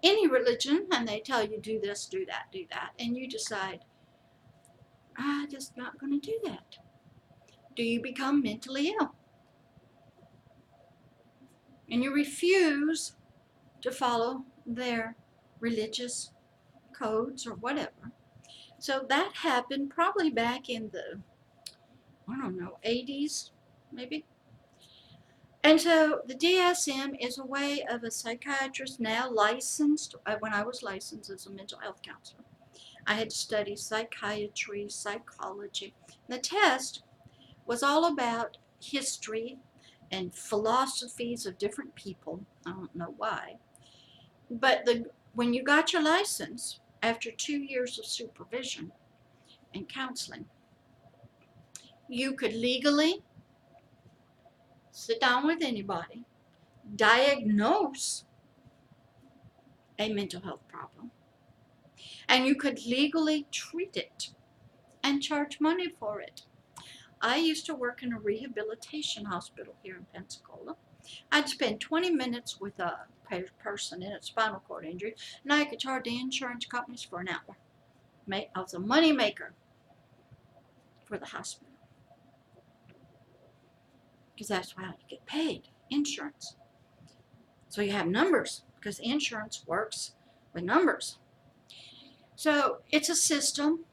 any religion and they tell you do this, do that, and you decide, I'm just not going to do that, do you become mentally ill? And you refuse to follow their religious codes or whatever. So that happened probably back in the, I don't know, 80s, maybe. And so the DSM is a way of a psychiatrist now licensed. When I was licensed as a mental health counselor, I had to study psychiatry, psychology. The test was all about history and philosophies of different people. I don't know why. But when you got your license, after 2 years of supervision and counseling, you could legally sit down with anybody, diagnose a mental health problem, and you could legally treat it and charge money for it. I used to work in a rehabilitation hospital here in Pensacola. I'd spend 20 minutes with a person in a spinal cord injury, and I could charge the insurance companies for an hour. I was a money maker for the hospital because that's how you get paid, insurance. So you have numbers because insurance works with numbers. So it's a system,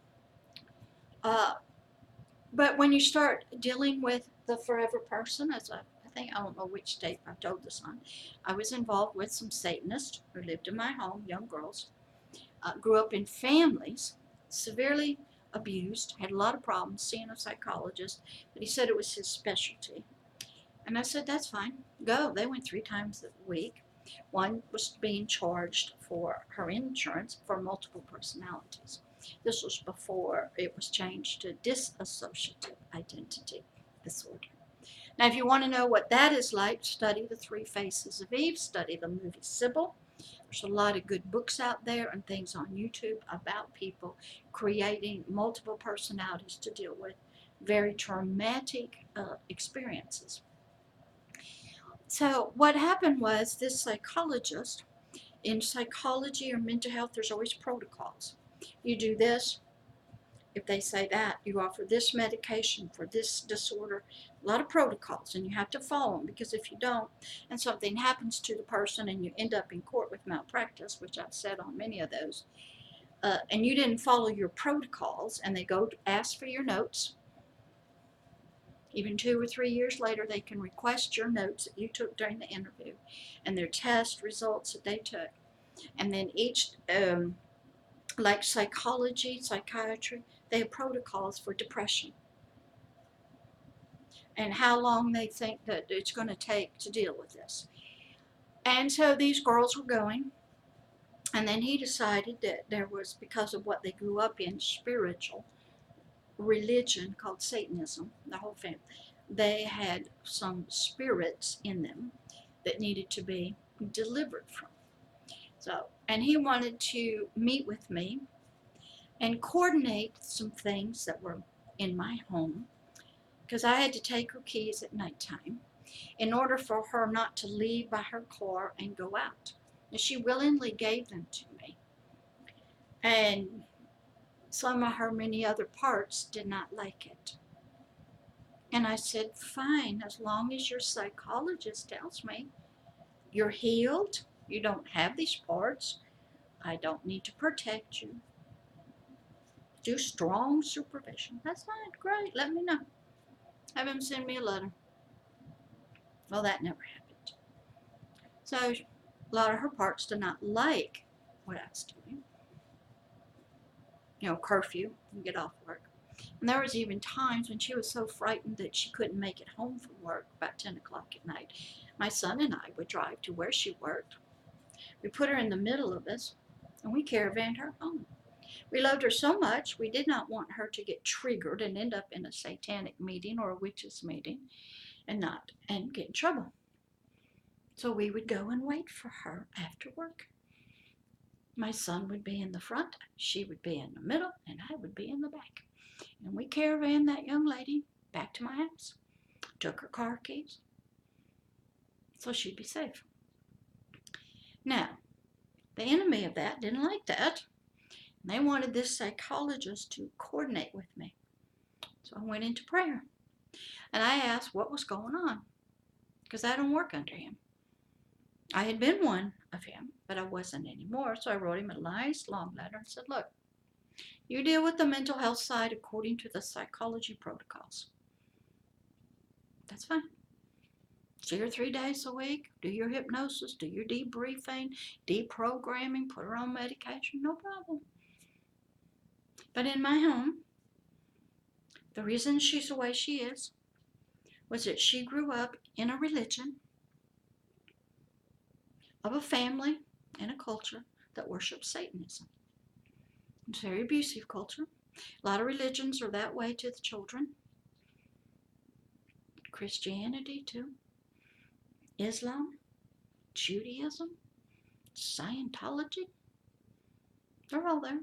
but when you start dealing with the forever person, as I think, I don't know which state I've told this on, I was involved with some Satanists who lived in my home, young girls, grew up in families, severely abused, had a lot of problems, seeing a psychologist, but he said it was his specialty. And I said, that's fine, go. They went 3 times a week. One was being charged for her insurance for multiple personalities. This was before it was changed to dissociative identity disorder. Now, if you want to know what that is like, study The 3 Faces of Eve, study the movie Sybil. There's a lot of good books out there and things on YouTube about people creating multiple personalities to deal with very traumatic experiences. So what happened was this psychologist, in psychology or mental health, there's always protocols. You do this, if they say that, you offer this medication for this disorder, a lot of protocols, and you have to follow them, because if you don't, and something happens to the person and you end up in court with malpractice, which I've said on many of those, and you didn't follow your protocols, and they go to ask for your notes, even 2 or 3 years later, they can request your notes that you took during the interview and their test results that they took. And then each, like psychology, psychiatry, they have protocols for depression and how long they think that it's going to take to deal with this. And so these girls were going, and then he decided that there was, because of what they grew up in, spiritual religion called Satanism, the whole family, they had some spirits in them that needed to be delivered from. So, and he wanted to meet with me and coordinate some things that were in my home, because I had to take her keys at nighttime in order for her not to leave by her car and go out. And she willingly gave them to me. And some of her many other parts did not like it. And I said, fine, as long as your psychologist tells me you're healed, you don't have these parts, I don't need to protect you. Do strong supervision. That's fine, great, let me know. Have him send me a letter. Well, that never happened. So a lot of her parts did not like what I was doing. You know, curfew, you get off work. And there was even times when she was so frightened that she couldn't make it home from work about 10 o'clock at night. My son and I would drive to where she worked. We put her in the middle of us, and we caravanned her home. We loved her so much, we did not want her to get triggered and end up in a satanic meeting or a witches meeting and get in trouble. So we would go and wait for her after work. My son would be in the front, she would be in the middle, and I would be in the back. And we caravaned that young lady back to my house, took her car keys, so she'd be safe. Now, the enemy of that didn't like that. And they wanted this psychologist to coordinate with me. So I went into prayer. And I asked what was going on, because I don't work under him. I had been one of him, but I wasn't anymore. So I wrote him a nice long letter and said, look, you deal with the mental health side according to the psychology protocols. That's fine. See her 3 days a week, do your hypnosis, do your debriefing, deprogramming, put her on medication, no problem. But in my home, the reason she's the way she is was that she grew up in a religion of a family and a culture that worships Satanism. It's a very abusive culture. A lot of religions are that way to the children. Christianity too. Islam, Judaism, Scientology. They're all there.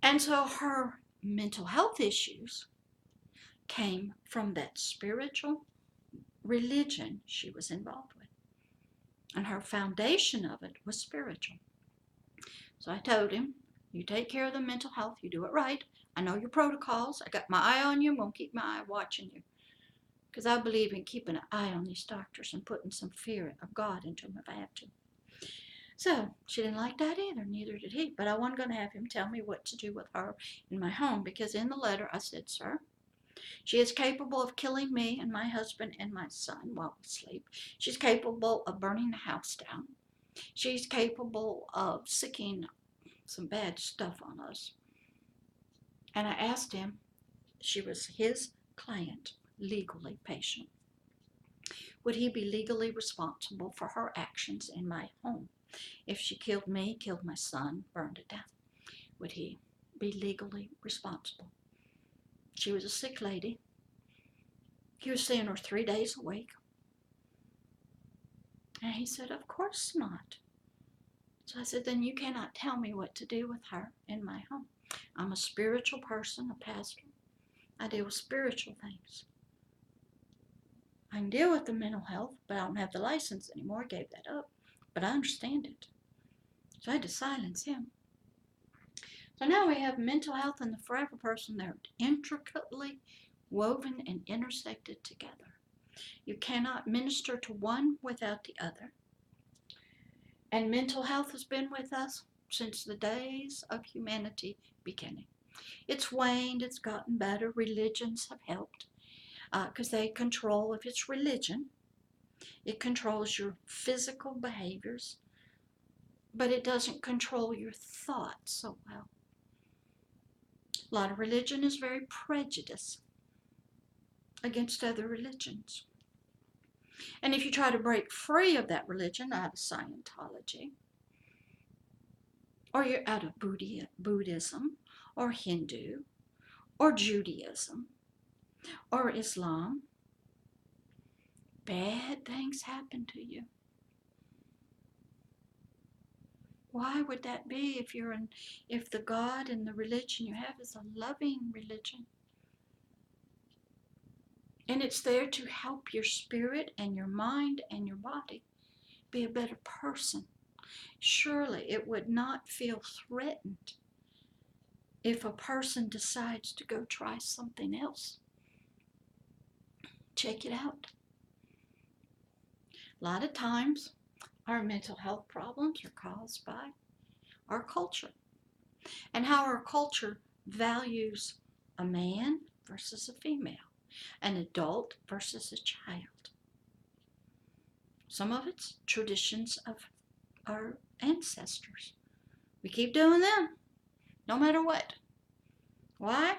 And so her mental health issues came from that spiritual religion she was involved with. And her foundation of it was spiritual. So I told him, you take care of the mental health, you do it right. I know your protocols. I got my eye on you. I'm going to keep my eye watching you. Because I believe in keeping an eye on these doctors and putting some fear of God into them if I have to. So she didn't like that either, neither did he. But I wasn't going to have him tell me what to do with her in my home, because in the letter I said, sir, she is capable of killing me and my husband and my son while we sleep. She's capable of burning the house down. She's capable of sicking some bad stuff on us. And I asked him, she was his client, legally patient. Would he be legally responsible for her actions in my home? If she killed me, killed my son, burned it down, would he be legally responsible? She was a sick lady. He was seeing her 3 days a week. And he said, of course not. So I said, then you cannot tell me what to do with her in my home. I'm a spiritual person, a pastor. I deal with spiritual things. I can deal with the mental health, but I don't have the license anymore. I gave that up. But I understand it. So I had to silence him. So now we have mental health and the forever person. They're intricately woven and intersected together. You cannot minister to one without the other. And mental health has been with us since the days of humanity beginning. It's waned, it's gotten better. Religions have helped because they control, if it's religion, it controls your physical behaviors, but it doesn't control your thoughts so well. A lot of religion is very prejudiced against other religions. And if you try to break free of that religion out of Scientology, or you're out of Buddhism, or Hindu, or Judaism, or Islam, bad things happen to you. Why would that be if the God and the religion you have is a loving religion? And it's there to help your spirit and your mind and your body be a better person. Surely it would not feel threatened if a person decides to go try something else. Check it out. A lot of times, our mental health problems are caused by our culture and how our culture values a man versus a female, an adult versus a child. Some of it's traditions of our ancestors. We keep doing them, no matter what. Why?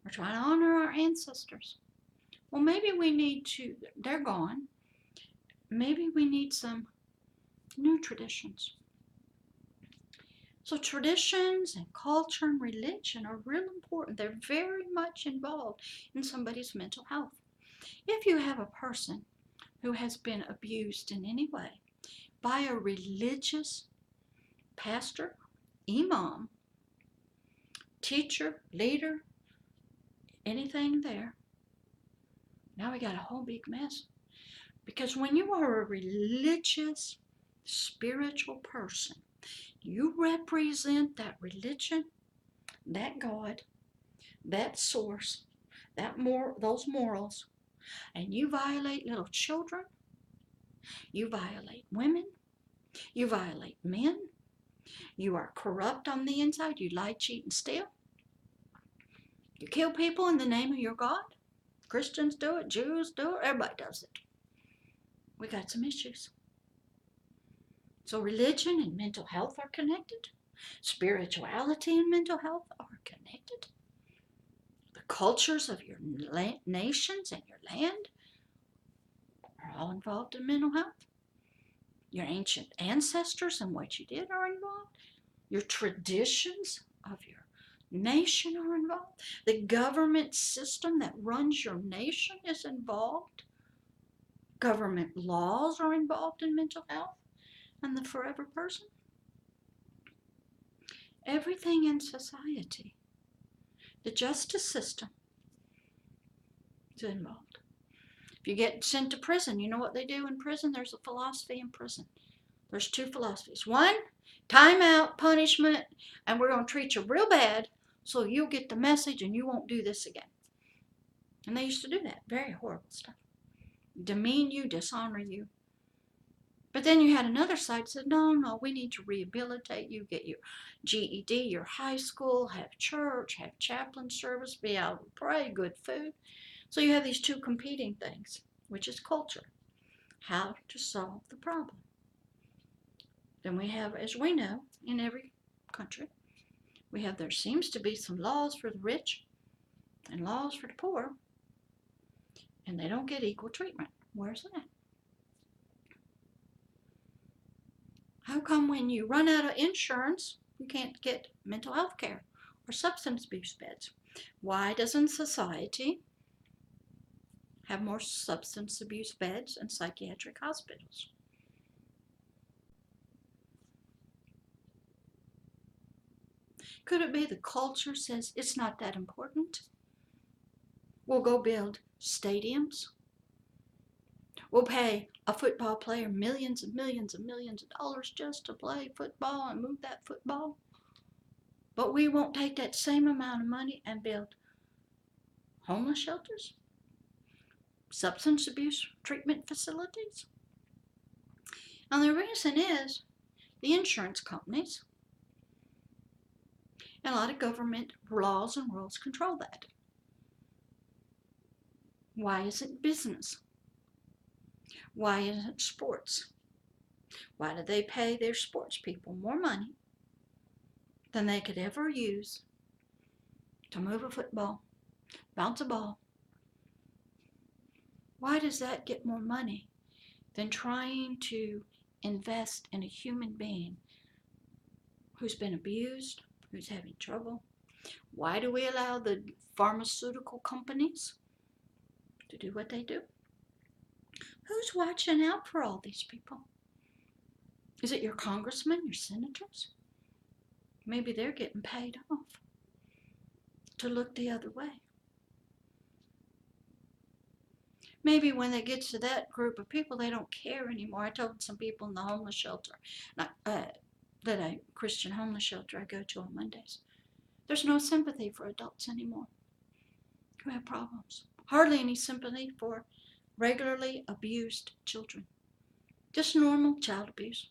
We're trying to honor our ancestors. Well, maybe we need to, they're gone. Maybe we need some new traditions. So traditions and culture and religion are real important. They're very much involved in somebody's mental health. If you have a person who has been abused in any way by a religious pastor, imam, teacher, leader, anything there, now we got a whole big mess. Because when you are a religious, spiritual person, you represent that religion, that God, that source, those morals, and you violate little children, you violate women, you violate men, you are corrupt on the inside, you lie, cheat, and steal, you kill people in the name of your God. Christians do it, Jews do it, everybody does it. We got some issues. So religion and mental health are connected. Spirituality and mental health are connected. The cultures of your nations and your land are all involved in mental health. Your ancient ancestors and what you did are involved. Your traditions of your nation are involved. The government system that runs your nation is involved. Government laws are involved in mental health and the forever person. Everything in society, the justice system is involved. If you get sent to prison, you know what they do in prison? There's a philosophy in prison. There's two philosophies. One, time out, punishment, and we're going to treat you real bad so you'll get the message and you won't do this again. And they used to do that. Very horrible stuff. Demean you, dishonor you. But then you had another side that said, no, we need to rehabilitate you, get your GED, your high school, have church, have chaplain service, be able to pray, good food. So you have these two competing things, which is culture. How to solve the problem. Then we have, as we know, in every country, there seems to be some laws for the rich and laws for the poor, and they don't get equal treatment. Where's that? How come when you run out of insurance, you can't get mental health care or substance abuse beds? Why doesn't society have more substance abuse beds and psychiatric hospitals? Could it be the culture says it's not that important? We'll go build stadiums. We'll pay a football player millions and millions and millions of dollars just to play football and move that football. But we won't take that same amount of money and build homeless shelters, substance abuse treatment facilities. And the reason is the insurance companies and a lot of government laws and rules control that. Why isn't business? Why isn't sports? Why do they pay their sports people more money than they could ever use to move a football, bounce a ball? Why does that get more money than trying to invest in a human being who's been abused, who's having trouble? Why do we allow the pharmaceutical companies to do what they do? Who's watching out for all these people? Is it your congressmen, your senators? Maybe they're getting paid off to look the other way. Maybe when it gets to that group of people, they don't care anymore. I told some people in the homeless shelter, Christian homeless shelter I go to on Mondays, there's no sympathy for adults anymore who have problems. Hardly any sympathy for regularly abused children. Just normal child abuse.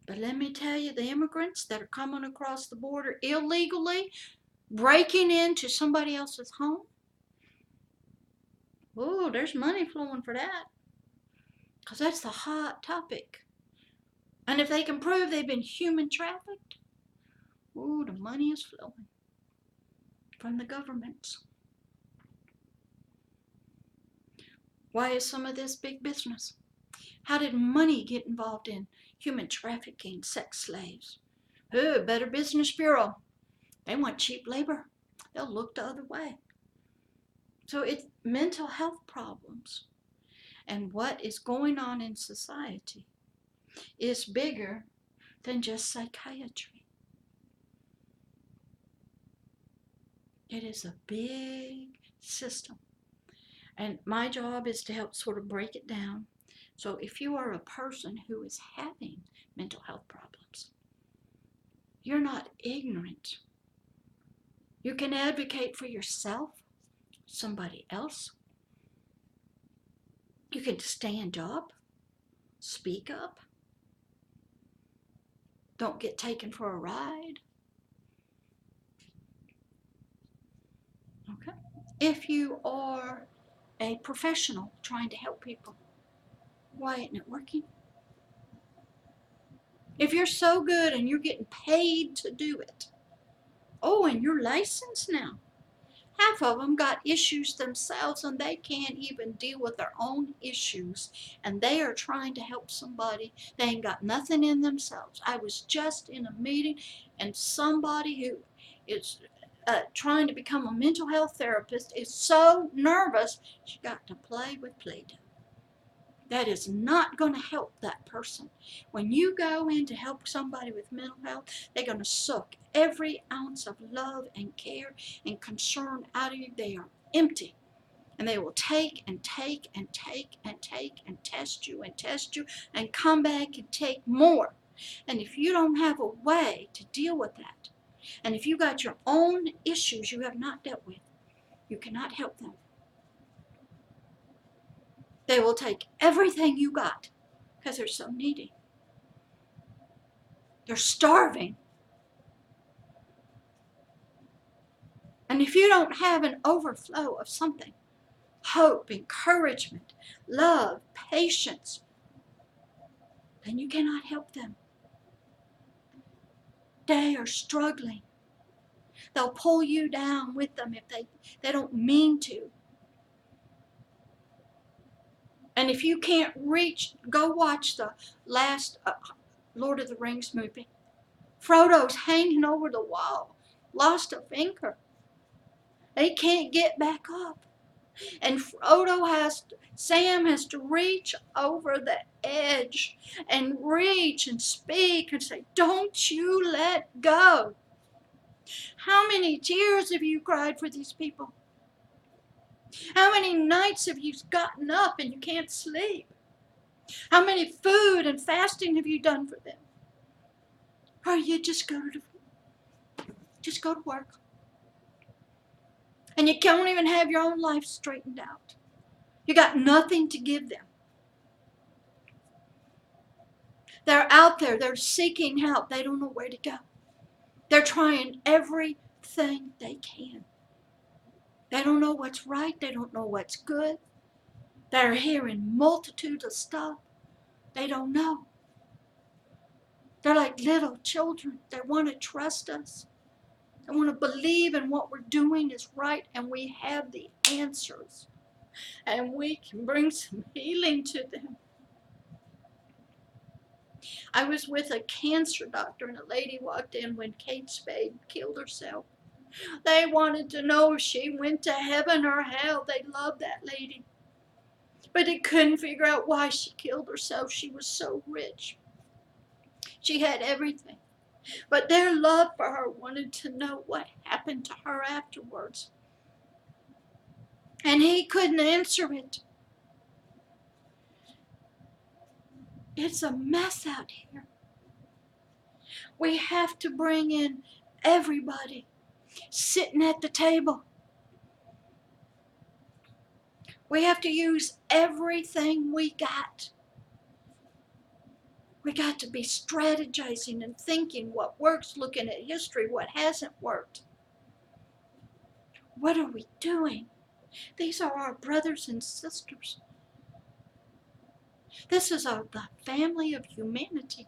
But let me tell you, the immigrants that are coming across the border illegally, breaking into somebody else's home, oh, there's money flowing for that. Because that's the hot topic. And if they can prove they've been human trafficked, oh, the money is flowing from the governments. Why is some of this big business? How did money get involved in human trafficking, sex slaves, Oh, Better Business Bureau. They want cheap labor. They'll look the other way. So it's mental health problems and what is going on in society is bigger than just psychiatry. It is a big system. And my job is to help sort of break it down. So if you are a person who is having mental health problems, you're not ignorant. You can advocate for yourself, somebody else. You can stand up, speak up. Don't get taken for a ride. Okay? If you are a professional trying to help people, why isn't it working? If you're so good and you're getting paid to do it, oh, and you're licensed now. Half of them got issues themselves and they can't even deal with their own issues. And they are trying to help somebody. They ain't got nothing in themselves. I was just in a meeting and somebody who is trying to become a mental health therapist is so nervous she got to play with Play-Doh. That is not going to help that person. When you go in to help somebody with mental health, they're going to suck every ounce of love and care and concern out of you. They are empty. And they will take and take and take and take and test you and come back and take more. And if you don't have a way to deal with that, and if you got your own issues you have not dealt with, you cannot help them. They will take everything you got because they're so needy. They're starving. And if you don't have an overflow of something, hope, encouragement, love, patience, then you cannot help them. They are struggling. They'll pull you down with them if they don't mean to. And if you can't reach, go watch the last Lord of the Rings movie. Frodo's hanging over the wall, lost a finger. They can't get back up. And Sam has to reach over the edge and reach and speak and say, don't you let go. How many tears have you cried for these people? How many nights have you gotten up and you can't sleep? How many food and fasting have you done for them? Or you just go to work. And you can't even have your own life straightened out. You got nothing to give them. They're out there. They're seeking help. They don't know where to go. They're trying everything they can. They don't know what's right. They don't know what's good. They're hearing multitudes of stuff. They don't know. They're like little children. They want to trust us. They want to believe in what we're doing is right, and we have the answers. And we can bring some healing to them. I was with a cancer doctor, and a lady walked in when Kate Spade killed herself. They wanted to know if she went to heaven or hell. They loved that lady. But they couldn't figure out why she killed herself. She was so rich. She had everything. But their love for her wanted to know what happened to her afterwards. And he couldn't answer it. It's a mess out here. We have to bring in everybody sitting at the table. We have to use everything we got. We got to be strategizing and thinking what works, looking at history, what hasn't worked. What are we doing? These are our brothers and sisters. This is the family of humanity.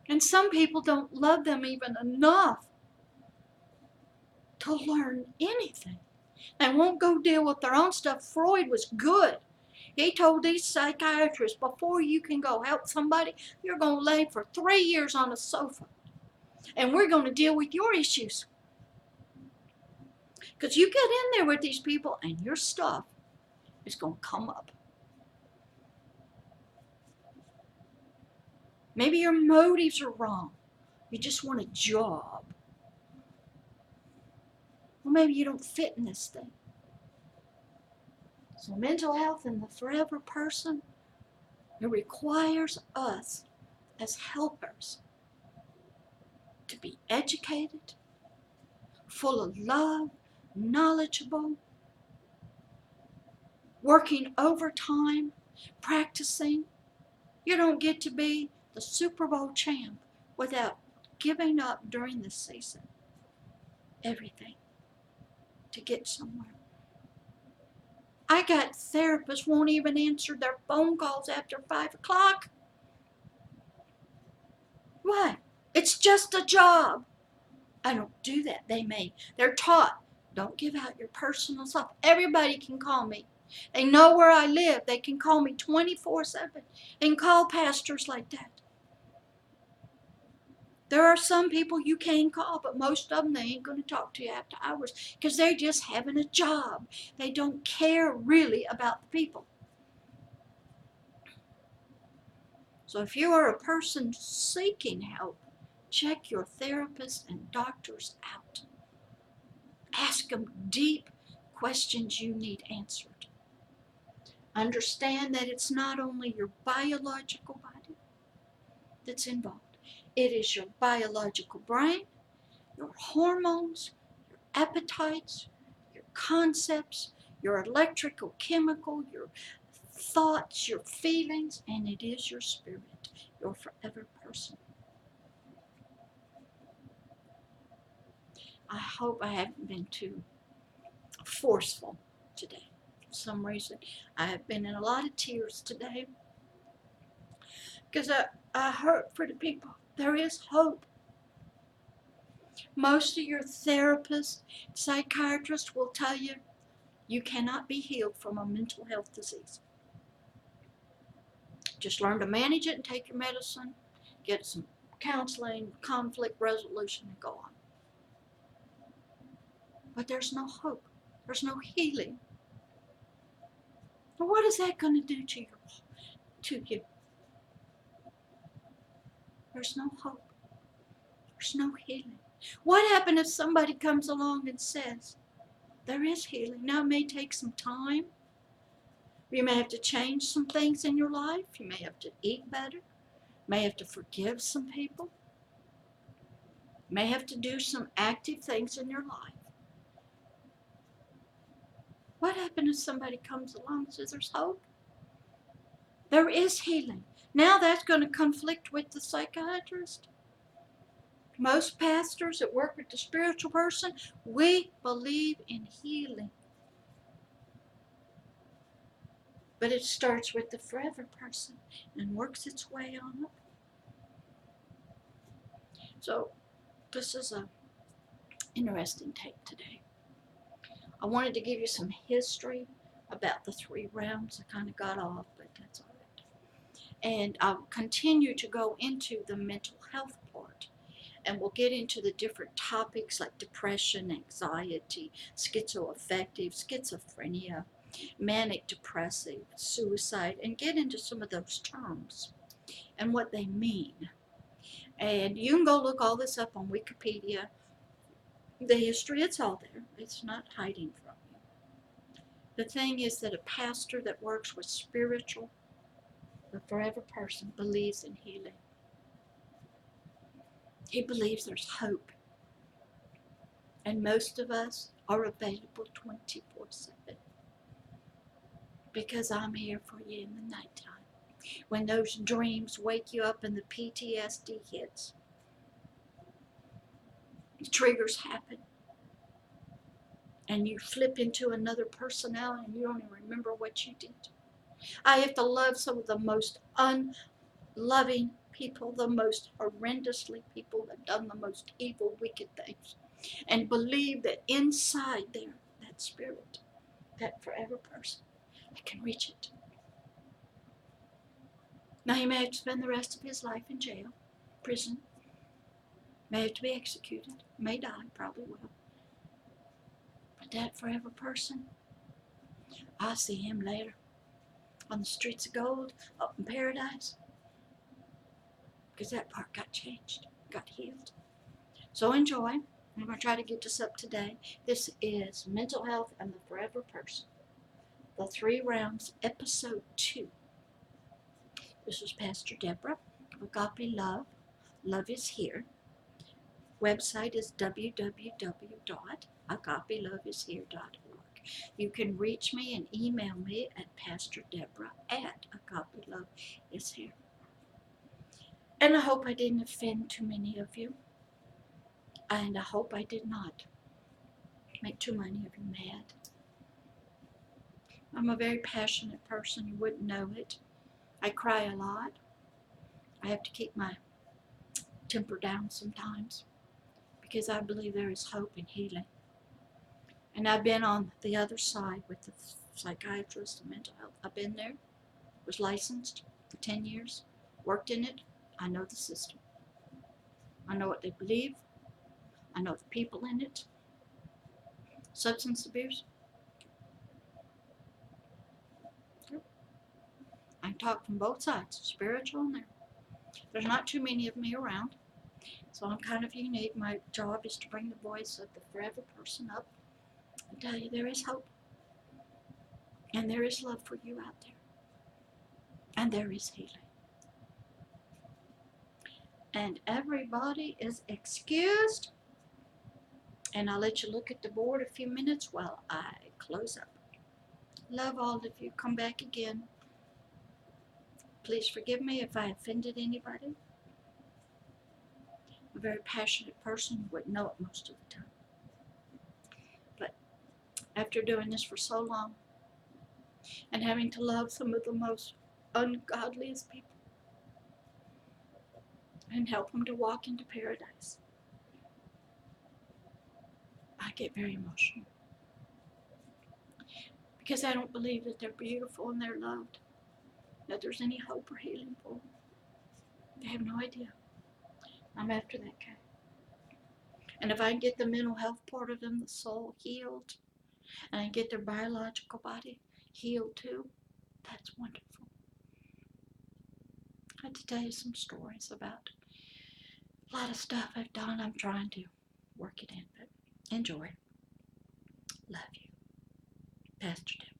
And some people don't love them even enough to learn anything. They won't go deal with their own stuff. Freud was good. He told these psychiatrists, before you can go help somebody, you're going to lay for 3 years on a sofa. And we're going to deal with your issues. Because you get in there with these people and your stuff is going to come up. Maybe your motives are wrong. You just want a job. Or maybe you don't fit in this thing. So mental health and the forever person, it requires us as helpers to be educated, full of love, knowledgeable, working overtime, practicing. You don't get to be the Super Bowl champ without giving up during the season everything to get somewhere. I got therapists won't even answer their phone calls after 5 o'clock. Why? It's just a job. I don't do that. They're taught, don't give out your personal stuff. Everybody can call me. They know where I live. They can call me 24/7 and call pastors like that. There are some people you can call, but most of them, they ain't going to talk to you after hours because they're just having a job. They don't care really about the people. So if you are a person seeking help, check your therapists and doctors out. Ask them deep questions you need answered. Understand that it's not only your biological body that's involved. It is your biological brain, your hormones, your appetites, your concepts, your electrical, chemical, your thoughts, your feelings, and it is your spirit, your forever person. I hope I haven't been too forceful today. For some reason, I have been in a lot of tears today because I hurt for the people. There is hope. Most of your therapists, psychiatrists will tell you you cannot be healed from a mental health disease. Just learn to manage it and take your medicine, get some counseling, conflict resolution, and go on. But there's no hope. There's no healing. Well, what is that going to do to you? There's no hope. There's no healing. What happens if somebody comes along and says, there is healing? Now, it may take some time. You may have to change some things in your life. You may have to eat better. You may have to forgive some people. You may have to do some active things in your life. What happens if somebody comes along and says there's hope? There is healing. Now that's going to conflict with the psychiatrist. Most pastors that work with the spiritual person, we believe in healing. But it starts with the forever person and works its way on up. So this is an interesting tape today. I wanted to give you some history about the 3 realms. I kind of got off, but that's all right. And I'll continue to go into the mental health part. And we'll get into the different topics like depression, anxiety, schizoaffective, schizophrenia, manic depressive, suicide, and get into some of those terms and what they mean. And you can go look all this up on Wikipedia. The history, it's all there. It's not hiding from you. The thing is that a pastor that works with spiritual, the forever person, believes in healing. He believes there's hope. And most of us are available 24/7. Because I'm here for you in the nighttime. When those dreams wake you up and the PTSD hits, the triggers happen, and you flip into another personality and you don't even remember what you did. I have to love some of the most unloving people, the most horrendously people that have done the most evil, wicked things, and believe that inside there, that spirit, that forever person, I can reach it. Now he may have to spend the rest of his life in jail, prison, may have to be executed, may die, probably will. But that forever person, I'll see him later on the streets of gold up in paradise, because that part got changed, got healed. So enjoy. I'm going to try to get this up today. This is Mental Health and the Forever Person, the 3 Rounds, Episode 2. This is Pastor Deborah of Agape Love. Love is here. Website is www.agapeloveishere.org. You can reach me and email me at pastordeborah@agapeloveishere. And I hope I didn't offend too many of you. And I hope I did not make too many of you mad. I'm a very passionate person. You wouldn't know it. I cry a lot. I have to keep my temper down sometimes because I believe there is hope and healing. And I've been on the other side with the psychiatrist and mental health. I've been there, was licensed for 10 years, worked in it. I know the system. I know what they believe. I know the people in it. Substance abuse. I talk from both sides, spiritual and there. There's not too many of me around, so I'm kind of unique. My job is to bring the voice of the forever person up and tell you there is hope. And there is love for you out there. And there is healing. And everybody is excused. And I'll let you look at the board a few minutes while I close up. Love all of you. Come back again. Please forgive me if I offended anybody. I'm a very passionate person. You wouldn't know it most of the time. But after doing this for so long and having to love some of the most ungodliest people and help them to walk into paradise, I get very emotional. Because I don't believe that they're beautiful and they're loved, that there's any hope or healing for them. They have no idea. I'm after that guy. And if I can get the mental health part of them, the soul healed, and I can get their biological body healed too, that's wonderful. I had to tell you some stories about a lot of stuff I've done. I'm trying to work it in, but enjoy. Love you. Pastor Deborah.